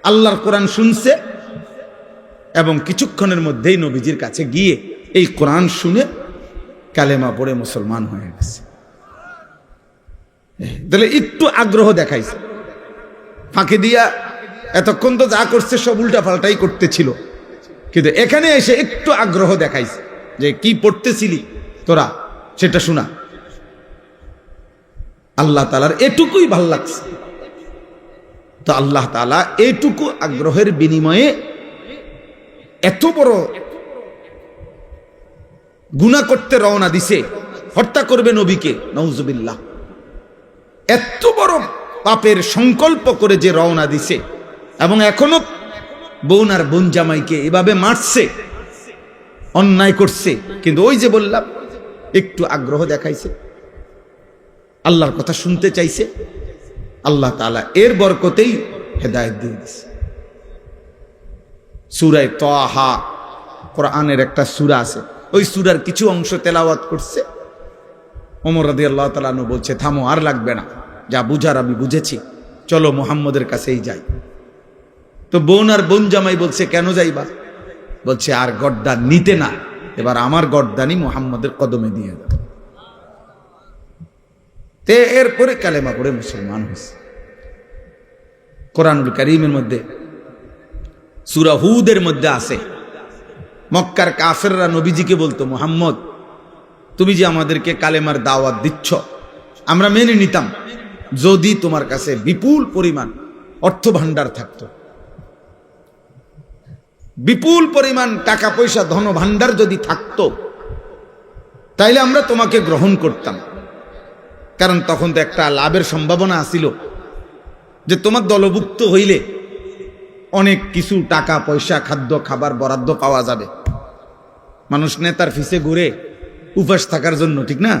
আল্লাহর কোরআন শুনছে এবং কিছুক্ষণের মধ্যেই নবীজির কাছে গিয়ে এই কোরআন শুনে কালেমা পড়ে মুসলমান হয়ে গেছে। তাহলে একটু আগ্রহ দেখাইছে, ফাঁকি দিয়া এতক্ষণ তো যা করছে সব উল্টা পাল্টাই করতেছিল, কিন্তু এখানে এসে একটু আগ্রহ দেখাইছে যে কি পড়তেছিলি তোরা সেটা শোনা। আল্লাহ তাআলার এটুকুই ভাল লাগছে। তো আল্লাহ তাআলা এইটুকু আগ্রহের বিনিময়ে এত বড় গুনাহ করতে রওনা দিছে, হত্যা করবে নবীকে, নাউজুবিল্লাহ। এত বড় পাপের সংকল্প করে যে রওনা দিছে, এবং এখনো বোন আর বোন জামাইকে এভাবে মারছে, অন্যায় করছে, কিন্তু ওই যে বললাম একটু আগ্রহ দেখাইছে, আল্লাহর কথা শুনতে চাইছে, আল্লাহ তাআলা এর বরকতেই হেদায়েত দিয়ে দিয়েছে। সূরা তাহা কোরআনের একটা সূরা আছে, ওই সূরার কিছু অংশ তেলাওয়াত করছে। ওমর রাদিয়াল্লাহু তাআলা আনহু বলছে, থামো, আর লাগবে না, যা বুঝার আমি বুঝেছি, চলো মুহাম্মদের কাছেই যাই। তো বোন আর বোন জামাই বলছে, কেন যাইবা? বলছে, আর গড্ডান নিতে না, এবার আমার গড্ডানি মুহাম্মদের কদমে দিয়ে দাও। তে এরপরে কালেমা পড়ে মুসলমান হয়েছে। কোরআনুল কারীমের মধ্যে সূরা হুদের মধ্যে আছে, মক্কার কাফেররা নবীজিকে বলতো, মুহাম্মদ তুমি যে আমাদেরকে কালেমার দাওয়াত দিচ্ছ, আমরা মেনে নিতাম যদি তোমার কাছে বিপুল পরিমাণ অর্থ ভান্ডার থাকতো, বিপুল পরিমাণ টাকা পয়সা ধন ভান্ডার যদি থাকতো, তাইলে আমরা তোমাকে গ্রহণ করতাম। কারণ তখন তো একটা লাভের সম্ভাবনা আছিল, যে তোমার দলভুক্ত হইলে অনেক কিছু টাকা পয়সা, খাদ্য খাবার বরাদ্দ পাওয়া যাবে। মানুষ নেতার ফিসে ঘুরে উপাস থাকার জন্য, ঠিক না?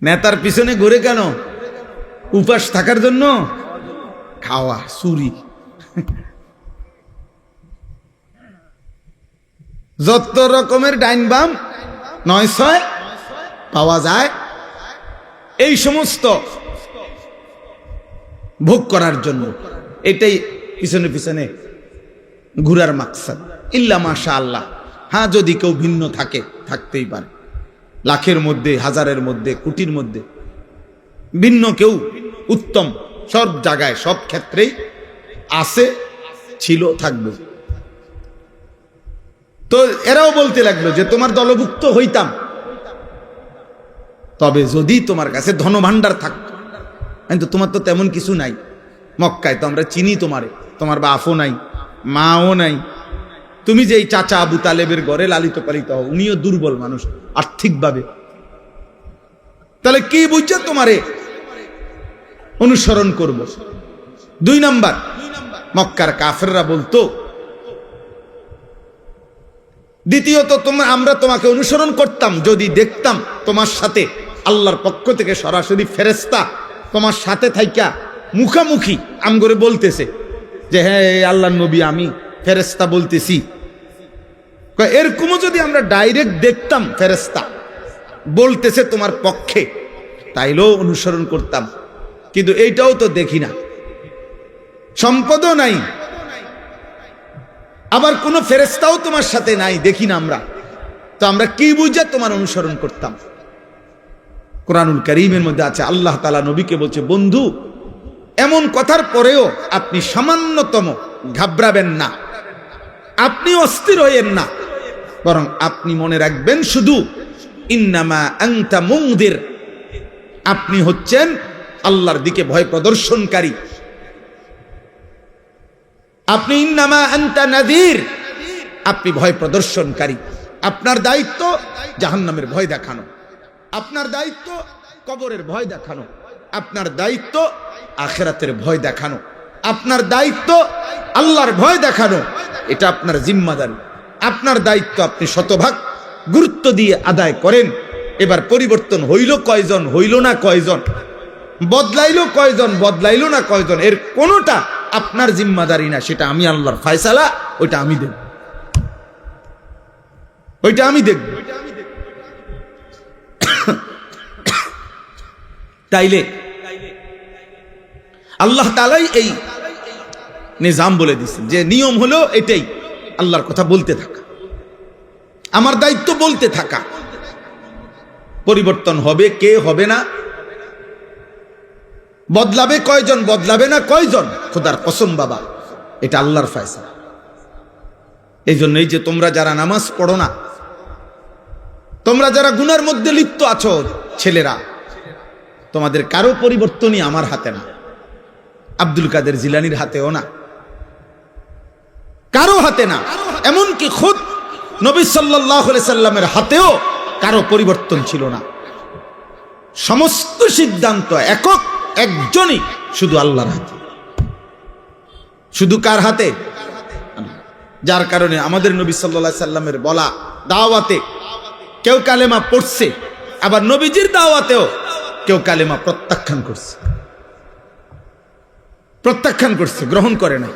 নেতার পিছনে ঘুরে কেন? উপাস থাকার জন্য। খাওয়া, চুরি, যত রকমের ডাইন বাম ৯-৬ পাওয়া যায়, এই সমস্ত ভোগ করার জন্য। এটাই পিছনে পিছনে ঘুরার মাকসাদ। ইল্লা মাশাআল্লাহ, হ্যাঁ যদি কেউ ভিন্ন থাকে, থাকতেই পারে, লাখের মধ্যে, হাজারের মধ্যে, কোটির মধ্যে ভিন্ন কেউ উত্তম, সব জায়গায় সব ক্ষেত্রেই আছে, ছিল, থাকবে। তো এরাও বলতে লাগলো যে তোমার দলভুক্ত হইতাম, তবে যদি তোমার কাছে ধনভাণ্ডার থাকতো। কিন্তু তোমার তো তেমন কিছু নাই, মক্কায় তো আমরা চিনি তোমারে, তোমার বাপও নাই, মাও নাই, তুমি যে এই চাচা আবু তালেবের ঘরে লালিত পালিত হও, উনিও দুর্বল মানুষ আর্থিকভাবে, তাহলে কি বুঝছে তোমারে অনুসরণ করব। ২ নাম্বার, মক্কার কাফেররা বলতো, দ্বিতীয়ত আমরা তোমাকে অনুসরণ করতাম যদি দেখতাম তোমার সাথে আল্লাহর পক্ষ থেকে সরাসরি ফেরেশতা তোমার সাথে থাইকা মুখামুখি আমগরে বলতেছে যে হ্যাঁ আল্লাহর নবী, আমি ফেরেশতা বলতেছি, এরকমও যদি আমরা ডাইরেক্ট দেখতাম ফেরেশতা বলতেছে তোমার পক্ষে, তাইলেও অনুসরণ করতাম, কিন্তু এইটাও তো দেখি না, সম্পদও নাই, আবার কোনো ফেরেশতাও তোমার সাথে নাই, দেখি না আমরা, তো আমরা কি বুঝা তোমার অনুসরণ করতাম? কোরআনুল কারীমের মধ্যে আছে, আল্লাহ তাআলা নবীকে বলছে, বন্ধু এমন কথার পরেও আপনি সামান্যতম ঘাবড়াবেন না, আপনি অস্থির হইয়েন না, বরং আপনি মনে রাখবেন শুধু ইন্নামা আনতা মুনদির, আপনি হচ্ছেন আল্লাহর দিকে ভয় প্রদর্শনকারী, আপনি ইন্নামা আনতা নাযীর, আপনি ভয় প্রদর্শনকারী। আপনার দায়িত্ব জাহান্নামের ভয় দেখানো, আপনার দায়িত্ব কবরের ভয় দেখানো, আপনার দায়িত্ব আখিরাতের ভয় দেখানো, আপনার দায়িত্ব আল্লাহর ভয় দেখানো, এটা আপনার জিম্মাদারি, আপনার দায়িত্ব আপনি শতভাগ গুরুত্ব দিয়ে আদায় করেন। এবার পরিবর্তন হইল কয়জন, হইল না কয়জন, বদলাইলো কয়জন, বদলাইলো না কয়জন, এর কোনোটা আপনার জিম্মাদারি না, সেটা আমি আল্লাহর ফয়সালা, ওইটা আমি দেখব, ওইটা আমি দেখব। তাইলে আল্লাহ তাআলাই এই নিজাম বলে দিচ্ছেন যে নিয়ম হলো এটাই, আল্লাহর কথা বলতে থাকা, আমার দায়িত্ব বলতে থাকা। পরিবর্তন হবে কে, হবে না, বদলাবে কয়জন, বদলাবে না কয়জন, খোদার কসম বাবা, এটা আল্লাহর ফয়সালা। এই জন্যই যে তোমরা যারা নামাজ পড়ো না, তোমরা যারা গুনার মধ্যে লিপ্ত আছো ছেলেরা, তোমাদের কারো পরিবর্তনই আমার হাতে না, আব্দুল কাদের জিলানীর হাতেও না, কারো হাতে না, এমনকি খুদ নবী সাল্লাল্লাহু আলাইহি সাল্লামের হাতেও কারো পরিবর্তন ছিল না। সমস্ত সিদ্ধান্ত একক একজনই, শুধু আল্লাহর হাতে। শুধু কার হাতে? যার কারণে আমাদের নবী সাল্লাল্লাহু আলাইহি সাল্লামের বলা দাওয়াতে কেউ কালেমা পড়ছে, আবার নবীজির দাওয়াতেও কেউ কালেমা প্রত্যাখ্যান করছে, প্রত্যাখ্যান করছে, গ্রহণ করে না।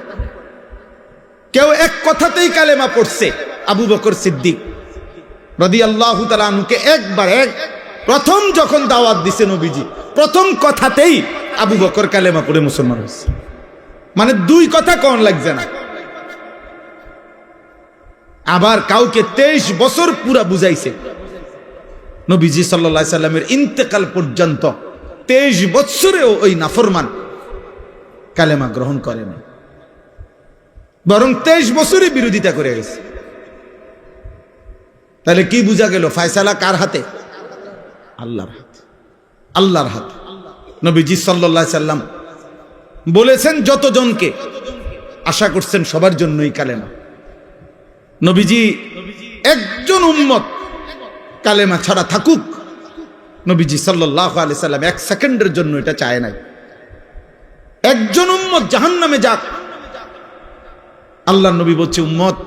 কেউ এক কথাতেই কালেমা পড়ছে, আবু বকর সিদ্দিক রাদিয়াল্লাহু তাআলা আনহুকে একবার প্রথম যখন দাওয়াত দিছে নবীজি, প্রথম কথাতেই আবু বকর কালেমা পড়ে মুসলমান হয়েছে, মানে দুই কথা কোন লাগছে না। আবার কাউকে 23 বছর পুরা বুঝাইছে, নবীজি সাল্লাল্লাহু আলাইহি সাল্লামের ইন্তেকাল পর্যন্ত 23 বছরেও ওই নাফরমান কালেমা গ্রহণ করে না, বরং 23 বছরই বিরোধিতা করে গেছে। তাহলে কি বুঝা গেল? ফয়সালা কার হাতে? আল্লাহর হাতে, আল্লাহর হাতে। নবীজি সাল্লাল্লাহু আলাইহি সাল্লাম বলেছেন যতজনকে, আশা করছেন সবার জন্যই কালেমা। নবীজি একজন উম্মত কালেমা ছাড়া থাকুক, নবীজি সাল্লাল্লাহু আলাইহি সাল্লাম এক সেকেন্ডের জন্য এটা চায় নাই। একজন উম্মত জাহান্নামে যাক, আল্লাহর নবী বলছে, উম্মত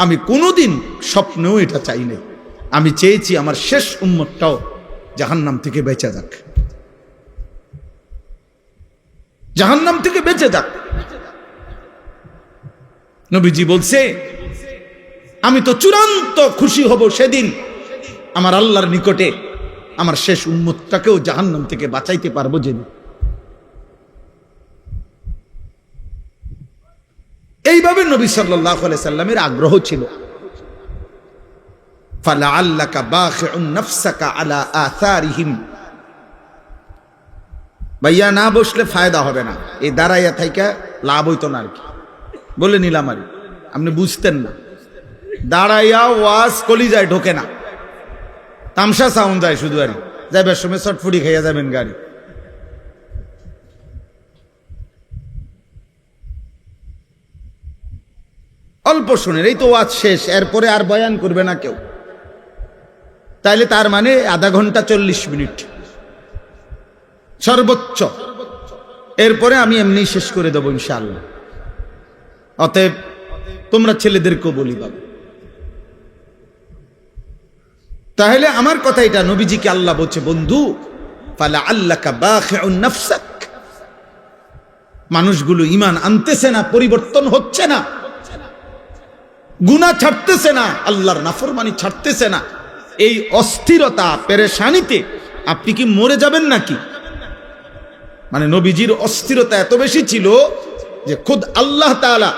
আমি কোনোদিন স্বপ্নেও এটা চাই নাই, আমি চেয়েছি আমার শেষ উম্মতটাও জাহান্নাম থেকে বেঁচে যাক, জাহান্নাম থেকে বেঁচে যাক। নবীজি বলছে, আমি তো চূড়ান্ত খুশি হব সেদিন আমার আল্লাহর নিকটে আমার শেষ উম্মতটাকেও জাহান্নাম থেকে বাঁচাইতে পারবো যেদিন। এইভাবে নবী সাল্লাল্লাহু আলাইহি সাল্লামের আগ্রহ ছিল। ফালাআল্লাকা বাখিউন নাফসাকা আলা আথারিহিম, ভাইয়া না বসলে ফায়দা হবে না, এই দাঁড়াইয়া থাইকা লাভ হইতো না আর কি, বলে নিলাম আর আপনি বুঝতেন না। দাঁড়াইয়া ওয়াজ কলিজায় ঢোকে না, তামসা সাউন্ড যায় শুধু, আর যাইবার সময় চটফুটি খাইয়া যাবেন গাড়ি। অল্প শুনেন, এই তো ওয়াজ শেষ, এরপরে আর বয়ান করবে না কেউ, তাইলে তার মানে আধা ঘন্টা 40 মিনিট সর্বোচ্চ, এরপরে আমি এমনি শেষ করে দেবো ইনশাআল্লাহ। অতএব তোমরা ছেলেদেরকেও বলি বাবা, তাহলে আমার কথা এটা, নবীজিকে আল্লাহ বলছে, বন্ধু ফালাআল্লাকা বাখিউন নাফসাক, মানুষগুলো ঈমান আনতেছে না, পরিবর্তন হচ্ছে না, গুনাহ ছাড়তেছে না, আল্লাহর নাফরমানি ছাড়তেছে না, এই অস্থিরতা পেরেশানিতে আপনি কি মরে যাবেন নাকি? মানে নবীজির অস্থিরতা এত বেশি ছিল যে খুদ আল্লাহ তাআলা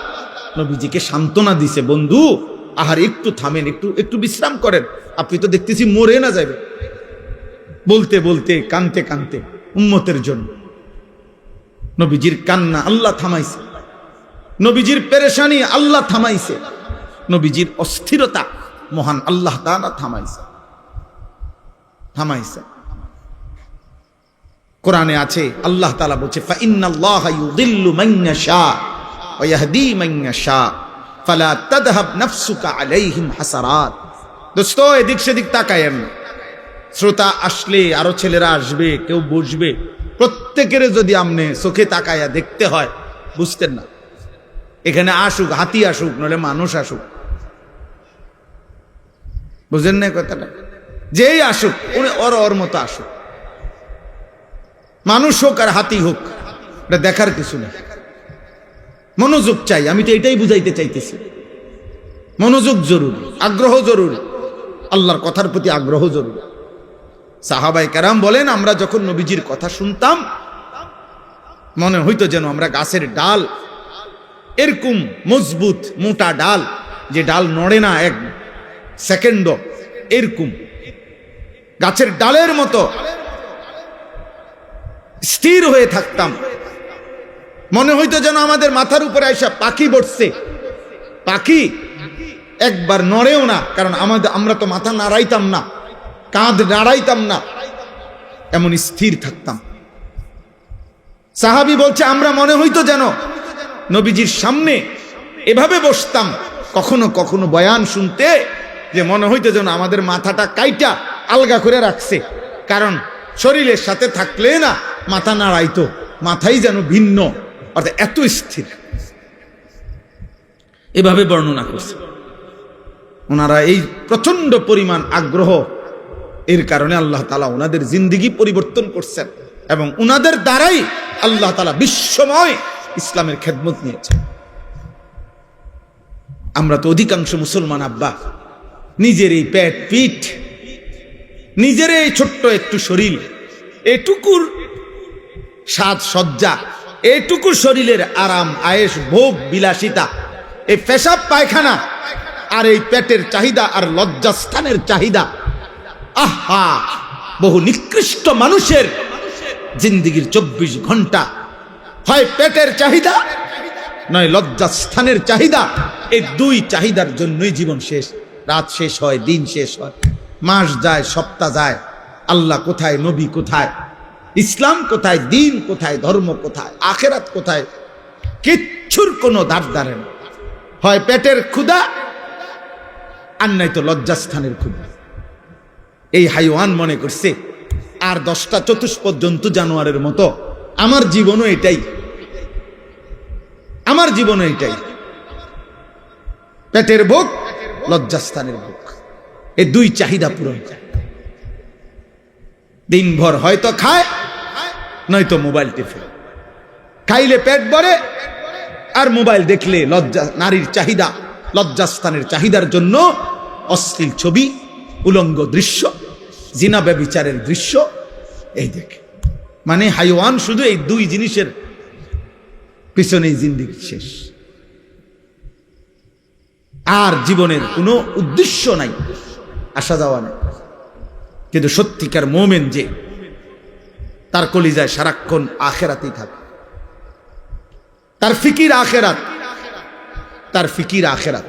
নবীজিকে সান্ত্বনা দিছে, বন্ধু আহার একটু থামেন, একটু বিশ্রাম করেন, আপনি তো দেখতেছি মরে না যাবে। বলতে বলতে কানতে কানতে উম্মতের জন্য নবীজির কান্না আল্লাহ থামাইছে, নবীজির পেরেশানি আল্লাহ থামাইছে, নবীজির অস্থিরতা মহান আল্লাহ তাআলা থামাইছে। কোরআনে আছে আল্লাহ তাআলা বলছে ফা ইন্নাল্লাহা ইউযিল্লু মান ইয়াশা ওয়া ইয়াহদি মান ইয়াশা ফালা তাযহাব নাফসুকা আলাইহিম হাসারাত। দোস্ত এদিক সেদিক তাকায়েন না, শ্রোতা আসলে আরো ছেলেরা আসবে, কেউ বসবে, প্রত্যেকের যদি আমনে চোখে তাকায়া দেখতে হয় বুঝতেন না। এখানে আসুক, হাতি আসুক, নলে মানুষ আসুক, বুঝেন না কথাটা? যেই আসুক উনি ওর মতো আসুক, মানুষ হোক আর হাতি হোক, এটা দেখার কিছু না। মনোযোগ চাই, আমি তো এটাই বুঝাইতে চাইতেছি। মনোযোগ জরুরি, আগ্রহ জরুরি, আল্লাহর কথার প্রতি আগ্রহ জরুরি। সাহাবায়ে কেরাম বলেন, আমরা যখন নবীজির কথা শুনতাম মনে হইতো যেন আমরা গাছের ডাল, এরকম মজবুত মোটা ডাল, যে ডাল নড়ে না এক সেকেন্ডও, এরকম গাছের ডালের মতো স্থির হয়ে থাকতাম। মনে হইতো যেন আমাদের মাথার উপরে আইসা পাখি বসছে, পাখি একবার নড়েও না, কারণ আমরা তো মাথা নাড়াইতাম না, কাঁধ নাড়াইতাম না, এমন স্থির থাকতাম। সাহাবী বলছে আমরা মনে হইতো যেন নবীজির সামনে এভাবে বসতাম কখনো কখনো বয়ান শুনতে, যে মনে হইতো যেন আমাদের মাথাটা কাইটা আলগা করে রাখছে, কারণ শরীরের সাথে থাকলে না মাথা নাড়াইতো, মাথাই যেন ভিন্ন, অর্থাৎ এত স্থির। এভাবে বর্ণনা করছে ওনারা। এই প্রচন্ড পরিমাণ আগ্রহ, এর কারণে আল্লাহ তাআলা ওনাদের জিন্দেগি পরিবর্তন করছেন এবং ওনাদের দ্বারাই আল্লাহ তাআলা বিশ্বময় ইসলামের খেদমত নিয়েছেন। আমরা তো অধিকাংশ মুসলমান আব্বা নিজের এই পেট পিঠ, নিজের এই ছোট্ট একটু শরীর, এটুকুর সাজসজ্জা, এটুকু শরীরের আরাম আয়েশ ভোগ বিলাসিতা, এই পেশাব পায়খানা আর এই পেটের চাহিদা আর লজ্জাস্থানের চাহিদা, আহা, বহু নিকৃষ্ট মানুষের জিন্দেগির 24 ঘন্টা হয় পেটের চাহিদা নয় লজ্জাস্থানের চাহিদা। এই দুই চাহিদার জন্যই জীবন শেষ, রাত শেষ হয়, দিন শেষ হয়, মাস যায়, সপ্তাহ যায়, আল্লাহ কোথায়, নবী কোথায়, ইসলাম কোথায়, দিন কোথায়, ধর্ম কোথায়, আখেরাত কোথায়, কিচ্ছুর কোনো ধার ধারে না। হয় পেটের ক্ষুধা আর নাই তো লজ্জাস্থানের ক্ষুধা। এই হাইওয়ান মনে করছে আর 10টা চতুষ্পদ জন্তু জানোয়ারের মতো আমার জীবনও এটাই, আমার জীবনও এটাই, পেটের ভোগ, লজ্জাস্থানের ভোগ, এই দুই চাহিদা পূরণ করে। দিনভর হয়তো খায় নয়তো মোবাইল টিপে, খাইলে পেট ভরে আর মোবাইল দেখলে লজ্জা, নারীর চাহিদা, লজ্জাস্থানের চাহিদার জন্য অশ্লীল ছবি, উলঙ্গ দৃশ্য, জিনা ব্যভিচারের দৃশ্য, এই দেখে। মানে হাইওয়ান শুধু এই দুই জিনিসের পিছনেই জিন্দেগি শেষ, আর জীবনের কোনো উদ্দেশ্য নাই, আসা যাওয়া নাই। কিন্তু সত্যিকার মোমেন যে, তার কলিজায় সারাক্ষণ আখেরাতেই থাকে, তার ফিকির আখেরাত, তার ফিকির আখেরাত।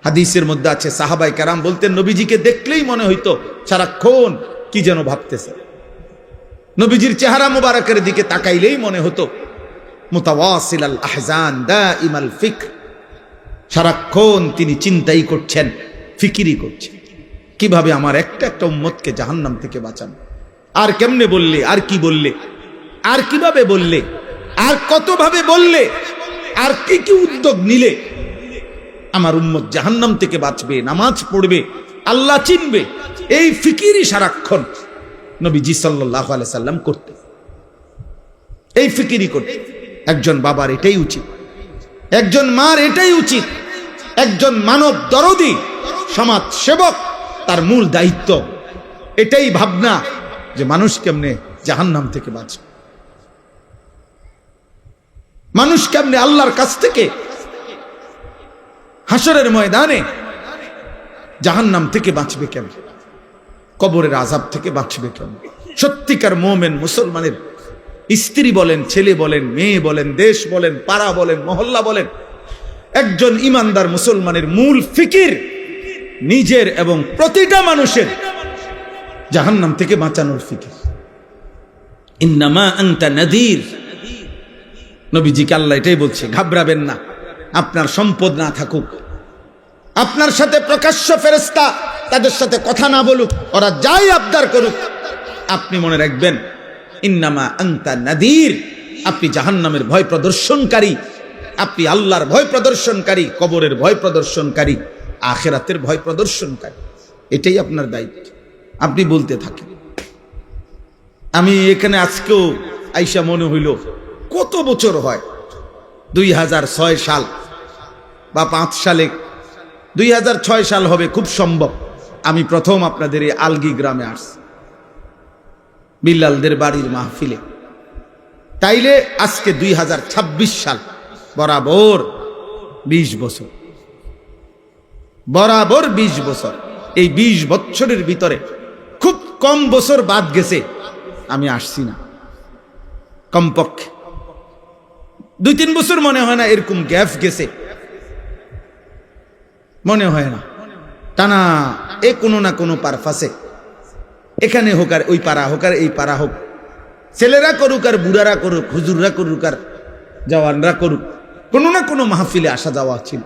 হাদিসের মধ্যে আছে সাহাবায়ে কেরাম বলতেন নবীজিকে দেখলেই মনে হইতো সারাক্ষণ কি যেন ভাবতেছে, নবীজির চেহারা মুবারকের দিকে তাকাইলেই মনে হতো মুতাওয়াসিল আল আহজান দাইমাল ফিকর, সারাক্ষণ তিনি চিন্তাই করছেন, ফিকিরই করছেন, কিভাবে আমার একটা একটা উম্মতকে জাহান্নাম থেকে বাঁচানো, আর কেমনে বললে, আর কি বললে, আর কিভাবে বললে, আর কতভাবে বললে, আর কি কি উদ্যোগ নিলে আমার উম্মত জাহান্নাম থেকে বাঁচবে, নামাজ পড়বে, আল্লাহ চিনবে। এই ফিকিরই সারাক্ষণ নবীজি সাল্লাল্লাহু আলাইহি সাল্লাম করতেন, এই ফিকিরই করতেন। একজন বাবার এটাই উচিত, একজন মার এটাই উচিত, একজন মানব দরদি সমাজ সেবক তার মূল দায়িত্ব এটাই ভাবনা যে মানুষ কেমনে জাহান্নাম থেকে বাঁচবে, মানুষ কেমনে আল্লাহর কাছ থেকে হাসরের ময়দানে জাহান্নাম থেকে বাঁচবে কেমন, কবরের আযাব থেকে বাঁচবে কেমন। সত্যিকার মুমিন মুসলমানের স্ত্রী বলেন, ছেলে বলেন, মেয়ে বলেন, দেশ বলেন, পাড়া বলেন, মহল্লা বলেন, একজন ইমানদার মুসলমানের মূল ফিকির নিজের এবং প্রতিটা মানুষের জাহান্নাম থেকে বাঁচানোর ফিকির। ইন্নামা আনতা নাযীর, নবীজিকে আল্লাহ এটাই বলছে, ঘাবড়াবেন না। আপনার সম্পদ না থাকুক, আপনার সাথে প্রকাশ্য ফেরেশতা তাদের সাথে কথা না বলুক, ওরা যাই আবদার করুক, আপনি মনে রাখবেন ইন্নামা আনতা নাযীর, আপনি জাহান্নামের ভয় প্রদর্শনকারী, আপনি আল্লাহর ভয় প্রদর্শনকারী, কবরের ভয় প্রদর্শনকারী, আখিরাতের ভয় প্রদর্শনকারী। এটাই আপনার দায়িত্ব। আপনি বলতে থাকেন। আমি এখানে আজকেও আইসা মনে হইল কত বছর হয়, 2006 সাল বা 5 সালে, 2006 সাল হবে খুব সম্ভব, আমি প্রথম আপনাদের এই আলগি গ্রামে আসছি বিল্লালদের বাড়ির মাহফিলে। তাইলে আজকে 2026 সাল, বরাবর 20 বছর, বরাবর 20 বছর। এই 20 বছরের ভিতরে খুব কম বছর বাদ গেছে আমি আসছি না, কমপক্ষে 2-3 বছর মনে হয় না এরকম গ্যাপ গেছে, মনে হয় না। টানা এ কোনো না কোনো পারপাসে, এখানে হোক আর ওই পাড়া হোক আর এই পাড়া হোক, ছেলেরা করুক আর বুড়ারা করুক, হুজুররা করুক আর জওয়ানরা করুক, কোনো না কোনো মাহফিলে আসা যাওয়া ছিল।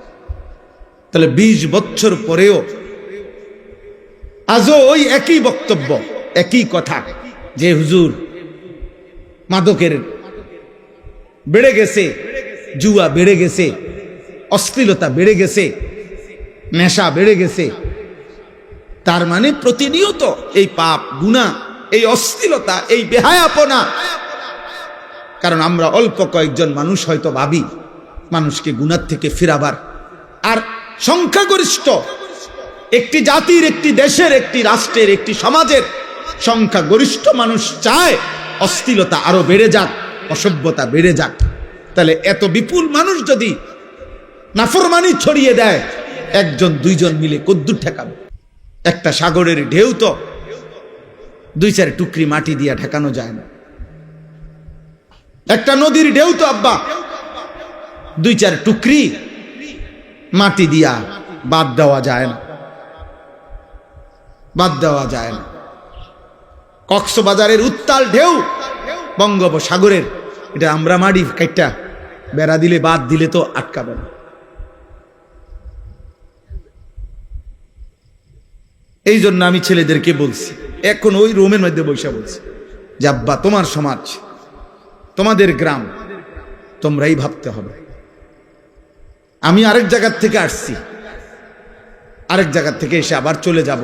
তাহলে 20 বছর পরেও আজও ওই একই বক্তব্য, একই কথা, যে হুজুর মাদকের বেড়ে গেছে, জুয়া বেড়ে গেছে, অশ্লীলতা বেড়ে গেছে, নেশা বেড়ে গেছে। তার মানে প্রতিনিয়ত এই পাপ, গুনাহ, এই অশ্লীলতা, এই বেহায়াপনা। কারণ আমরা অল্প কয়েকজন মানুষ হয়তো ভাবি মানুষকে গুনাহ থেকে ফিরাবার, আর সংখ্যাগরিষ্ঠ একটি জাতির, একটি দেশের, একটি রাষ্ট্রের, একটি সমাজের সংখ্যাগরিষ্ঠ মানুষ চায় অশ্লীলতা আরো বেড়ে যাক, অসভ্যতা বেড়ে যাক। তাহলে এত বিপুল মানুষ যদি নাফরমানি ছড়িয়ে দেয়, 1-2 মিলে কদ্দুর ঠেকাবে? একটা সাগরের ঢেউ তো 2-4 টুকরি মাটি দিয়া ঠেকানো যায় না। একটা নদীর ঢেউ তো আব্বা 2-4 টুকরি মাটি দিয়া বাদ দেওয়া যায় না, বাদ দেওয়া যায় না। কক্সবাজারের উত্তাল ঢেউ বঙ্গোপসাগরের, এটা আমরা মাটি কাইটা বেড়া দিলে, বাদ দিলে তো আটকাবে না। এই জন্য আমি ছেলেদেরকে বলছি, এখন ওই রুমের মধ্যে বসে বলছি যে আব্বা, তোমার সমাজ, তোমাদের গ্রাম, তোমরাই ভাবতে হবে। আমি আরেক জায়গার থেকে আসছি, আরেক জায়গার থেকে এসে আবার চলে যাব,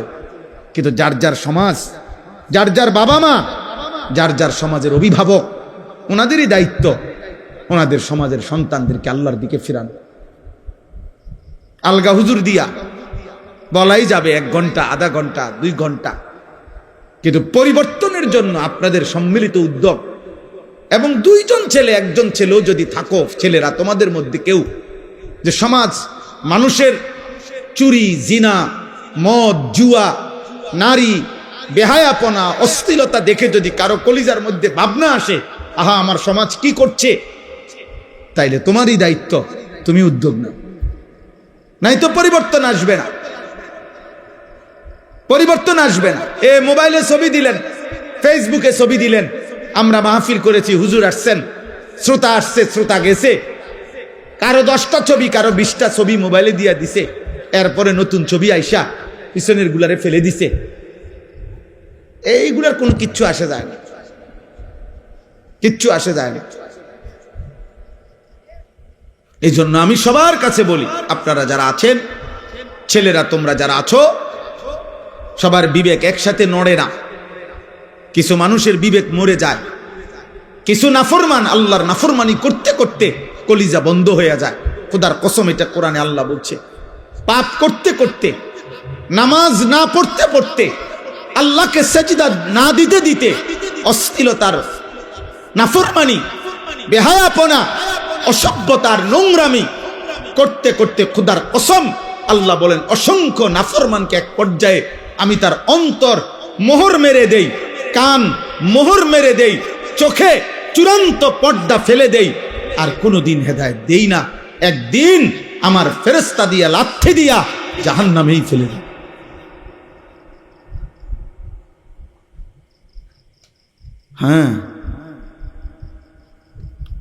কিন্তু যার যার সমাজ, যার যার বাবা মা, যার যার সমাজের অভিভাবক, ওনাদেরই দায়িত্ব ওনাদের সমাজের সন্তানদেরকে আল্লাহর দিকে ফিরানো। আলগা হুজুর দিয়া বলাই যাবে 1 ঘন্টা, আধা ঘন্টা, 2 ঘন্টা, কিন্তু পরিবর্তনের জন্য আপনাদের সম্মিলিত উদ্যোগ এবং 2 জন ছেলে, 1 জন ছেলেও যদি থাকো, ছেলেরা তোমাদের মধ্যে কেউ, যে সমাজ মানুষের চুরি, জিনা, মদ, জুয়া, নারী, বেহায়াপনা, অশ্লীলতা দেখে যদি কারো কলিজার মধ্যে ভাবনা আসে, আহা আমার সমাজ কি করছে, তাইলে তোমারই দায়িত্ব, তুমি উদ্যোগ নাও, নাই তো পরিবর্তন আসবে না, পরিবর্তন আসবে না। মোবাইলে ছবি দিলেন, ফেসবুকে ছবি দিলেন, আমরা মাহফিল করেছি, হুজুর আসছেন, শ্রোতা আসছে, শ্রোতা গেছে, কারো 10টা ছবি, কারো 20টা ছবি মোবাইলে দিয়া দিছে, এরপরে নতুন ছবি আইসা পিছনের গুলারে ফেলে দিছে। এইগুলার কোনো কিচ্ছু আসে যায় না, কিচ্ছু আসে যায় না। এই জন্য আমি সবার কাছে বলি, আপনারা যারা আছেন, ছেলেরা তোমরা যারা আছো, সবার বিবেক একসাথে নড়ে না। কিছু মানুষের বিবেক মরে যায়, কিছু নাফরমান আল্লাহর নাফরমানি করতে করতে কলিজা বন্ধ হয়ে যায়। খোদার কসম, এটা কোরআনে আল্লাহ বলছে, পাপ করতে করতে, নামাজ না পড়তে পড়তে, আল্লাহকে সেজদা না দিতে দিতে, অশ্লীলতার, নাফরমানি, বেহায়াপনা, অসভ্যতার, নোংরামি করতে করতে খোদার কসম আল্লাহ বলেন অসংখ্য নাফরমানকে এক পর্যায়ে আমি তার অন্তর মোহর মেরে দেই, কান মোহর মেরে দেই, চোখে চূড়ান্ত পর্দা ফেলে দেই, আর কোনোদিন হেদায়েত দেই না। একদিন আমার ফেরেশতা দিয়া লাথি দিয়া জাহান্নামেই ফেলে দেই। হ্যাঁ,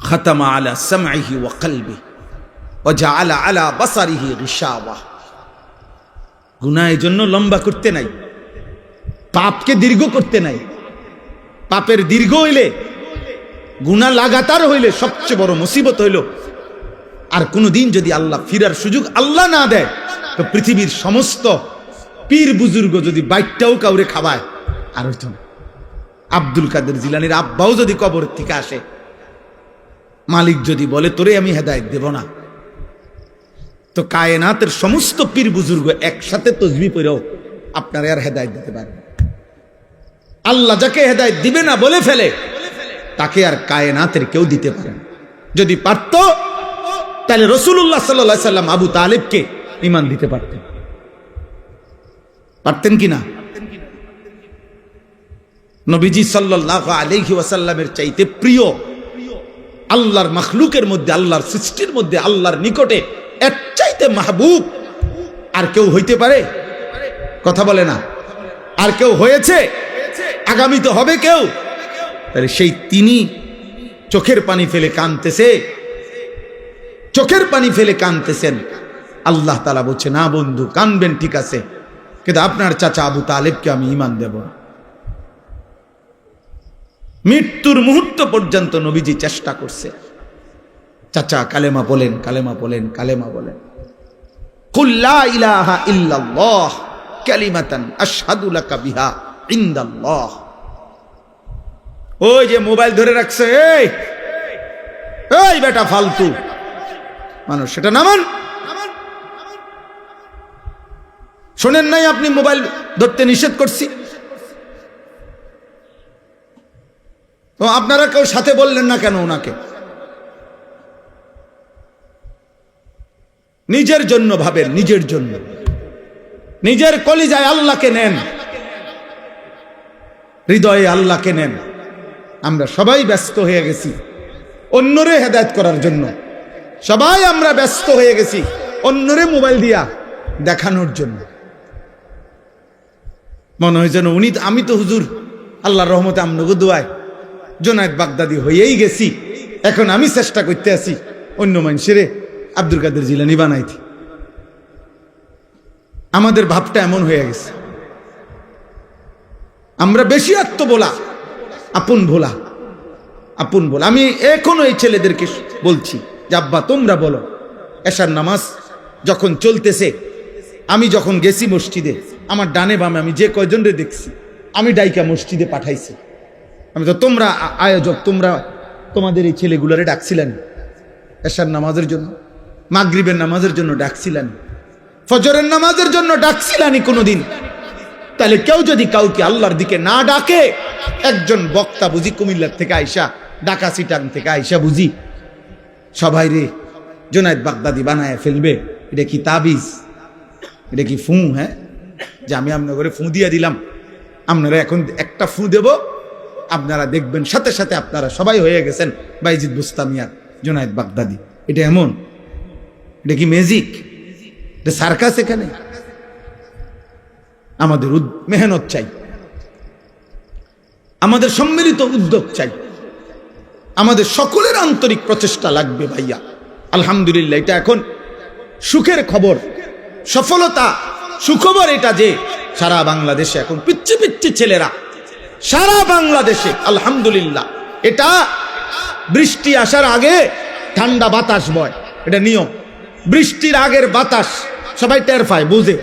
খাতামা আলা সামঈহি ওয়া কলবি ওয়া জাআলা আলা বাসারিহি গিশাওয়া। গুনাহ এই জন্য লম্বা করতে নাই, পাপকে দীর্ঘ করতে নাই। পাপের দীর্ঘ হইলে, গুনাহ লাগাতার হইলে সবচেয়ে বড় মুসিবত হইল, আর কোনদিন যদি আল্লাহ ফিরার সুযোগ আল্লাহ না দেয়, তো পৃথিবীর সমস্ত পীর বুজুর্গ যদি বাইকটাও কাউরে খাওয়ায় আর হইতো না। আব্দুল কাদের জিলানীর আব্বাও যদি কবর থেকে আসে, মালিক যদি বলে তোরে আমি হেদায়েত দেব না, তো কায়নাতের সমস্ত পীর বুজুর্গ একসাথে তসবিহ পড়েও আপনারা আর হেদায়েত দিতে পারবে। আল্লাহ যাকে হেদায়েত দিবে না বলে ফেলে, তাকে আর কায়নাতের কেউ দিতে পারে না। যদি পারত তাহলে রাসূলুল্লাহ সাল্লাল্লাহু আলাইহি সাল্লাম আবু তালেবকে ঈমান দিতে পারতেন, পারতেন কিনা? নবীজি সাল্লাল্লাহু আলাইহি ওয়াসাল্লামের চাইতে প্রিয় আল্লাহর মাখলুকের মধ্যে, আল্লাহর সৃষ্টির মধ্যে, আল্লাহর নিকটে এর চাইতে মাহবুব আর কেউ হইতে পারে? কথা বলে না। আর কেউ হয়েছে? আগামীতে হবে কেউ? তাহলে সেই তিনি চোখের পানি ফেলে কাঁদতেছে, চোখের পানি ফেলে কাঁদতেছেন। আল্লাহ তাআলা বলছে না বন্ধু, কাঁদবেন ঠিক আছে, কিন্তু আপনার চাচা আবু তালেবকে আমি ঈমান দেব না। মৃত্যুর মুহূর্ত পর্যন্ত নবীজি চেষ্টা করছে, চাচা কালেমা বলেন, কালেমা বলেন, কালেমা বলেন। কুল লা ইলাহা ইল্লাল্লাহ কালিমাতান আশহাদু লাকা বিহা ইনদাল্লাহ। ওই যে মোবাইল ধরে রাখছে, এই এই বেটা ফালতু মানুষ, সেটা নামান। শোনেন নাই আপনি মোবাইল ধরতে নিষেধ করছি? তো আপনারা কেউ সাথে বললেন না কেন ওনাকে? নিজের জন্য ভাবেন, নিজের জন্য, নিজের কলিজায় আল্লাহকে নেন, হৃদয়ে আল্লাহকে নেন। আমরা সবাই ব্যস্ত হয়ে গেছি অন্যরে হেদায়েত করার জন্য, সবাই আমরা ব্যস্ত হয়ে গেছি অন্যরে মোবাইল দিয়া দেখানোর জন্য। মনে হয় যেন উনি, আমি তো হুজুর আল্লাহর রহমতে আমনগো দোয়ায় জুনায়েদ বাগদাদি হয়েই গেছি, এখন আমি চেষ্টা করতে আছি অন্য মানুষের আব্দুল কাদের জিলানী বানাইতে। আমাদের ভাবটা এমন হয়ে গেছে, আমরা বেশি আত্মবোলা, আপন ভোলা, আপন ভোলা। আমি এখনো এই ছেলেদেরকে বলছি যে আব্বা তোমরা বলো, এশার নামাজ যখন চলতেছে, আমি যখন গেছি মসজিদে, আমার ডানে বামে আমি যে কয়জনরে দেখছি আমি ডাইকা মসজিদে পাঠাইছি। আমি তো তোমরা আয়োজক, তোমরা তোমাদের এই ছেলেগুলারে ডাকছিলেন এশার নামাজের জন্য, মাগরিবের নামাজের জন্য ডাকছিলেন, ফজরের নামাজের জন্য ডাকছিলেন কোনোদিন? তাহলে কেউ যদি কাউকে আল্লাহর দিকে না ডাকে, একজন বক্তা বুঝি কুমিল্লার থেকে আইসা, ঢাকা সিটাং থেকে আইসা বুঝি সবাই রে জুনায়েদ বাগদাদি বানায় ফেলবে? এটা কি তাবিজ? এটা কি ফু? হ্যাঁ, যে আমি আপনার ঘরে ফু দিয়ে দিলাম, আপনারা এখন একটা ফু দেব, আপনারা দেখবেন সাথে সাথে আপনারা সবাই হয়ে গেছেন বাইজিদ বুস্তামিয়ার জুনায়েদ বাগদাদি। এটা এমন? এটা কি ম্যাজিক? এটা সার্কাস? এখানে আমাদের মেহনত চাই, আমাদের সম্মিলিত উদ্যোগ চাই, আমাদের সকলের আন্তরিক প্রচেষ্টা লাগবে ভাইয়া। আলহামদুলিল্লাহ, এটা এখন সুখের খবর, সফলতা, সুখবর এটা যে সারা বাংলাদেশে এখন পিচ্ছি পিচ্ছি ছেলেরা, সারা বাংলাদেশে আলহামদুলিল্লাহ। এটা বৃষ্টি আসার আগে ঠান্ডা বাতাস বয়, এটা নিয়ম। বৃষ্টির আগের বাতাস সবাই টের পায়, বুঝে।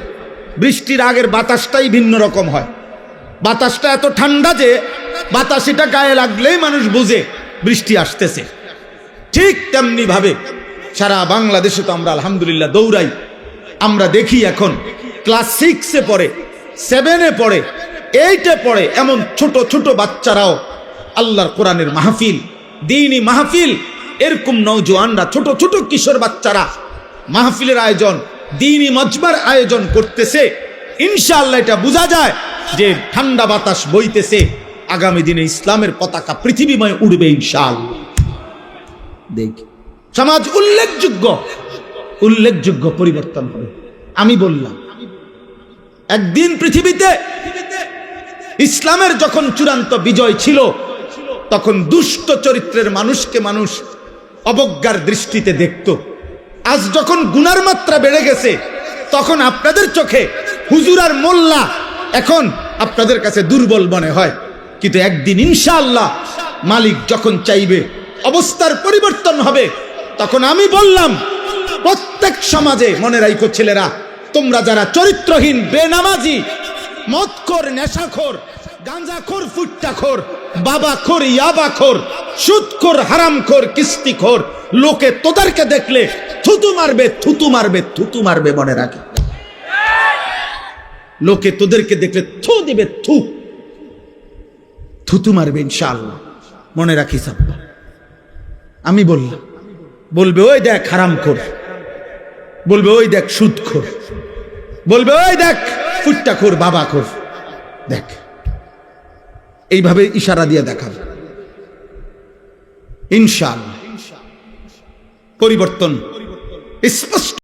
বৃষ্টির আগের বাতাসটাই ভিন্ন রকম হয়, বাতাসটা এত ঠান্ডা যে বাতাসিটা গায়ে লাগলেই মানুষ বুঝে বৃষ্টি আসতেছে। ঠিক তেমনি ভাবে সারা বাংলাদেশে তো আমরা আলহামদুলিল্লাহ দৌড়াই, আমরা দেখি এখন ক্লাস 6-এ পড়ে, 7-এ পড়ে, 8-এ পড়ে, এমন ছোট ছোট বাচ্চারাও আল্লাহর কোরআনের মাহফিল, দ্বীনি মাহফিল, এরকম নওজোয়ানরা, ছোট ছোট কিশোর বাচ্চারা মাহফিলের আয়োজন, দ্বীনি মজমার আয়োজন করতেছে। ইনশাআল্লাহ এটা বোঝা যায় যে ঠান্ডা বাতাস বইতেছে, আগামী দিনে ইসলামের পতাকা পৃথিবীময় উড়বে ইনশাআল্লাহ। দেখি সমাজ উল্লেখযোগ্য পরিবর্তন হবে। আমি বললাম একদিন পৃথিবীতে ইসলামের যখন চূড়ান্ত বিজয় ছিল, তখন দুষ্ট চরিত্রের মানুষকে মানুষ অবজ্ঞার দৃষ্টিতে দেখত। আজ যখন গুনার মাত্রা বেড়ে গেছে, তখন আপনাদের চোখে হুজুর আর মোল্লা এখন আপনাদের কাছে দুর্বল মনে হয়। কিন্তু একদিন ইনশাআল্লাহ মালিক যখন চাইবে অবস্থার পরিবর্তন হবে, তখন আমি বললাম প্রত্যেক সমাজে, মনে রাখো ছেলেরা, তোমরা যারা চরিত্রহীন, বেনামাজি, মদখোর, নেশাখোর, গাঁজাখোর, ফুট্টাখোর, বাবাখোর, ইয়াবাখোর, সুদখোর, হারামখোর, কিস্তিখোর, লোকে তোদেরকে দেখলে থুতু মারবে, থুতু মারবে, থুতু মারবে, মনে রাখি। লোকে তোদেরকে দেখলে থু দিবে, থুতু মারবে ইনশাআল্লাহ, মনে রাখিস। আমি বললাম, বলবে ওই দেখ হারামখোর, বলবে ওই দেখ সুদখোর, বলবে ওই দেখ ফুট্টাখোর, বাবাখোর, দেখ। এইভাবে ইশারা দিয়ে দেখাবে। ইনশাআল্লাহ পরিবর্তন স্পষ্ট।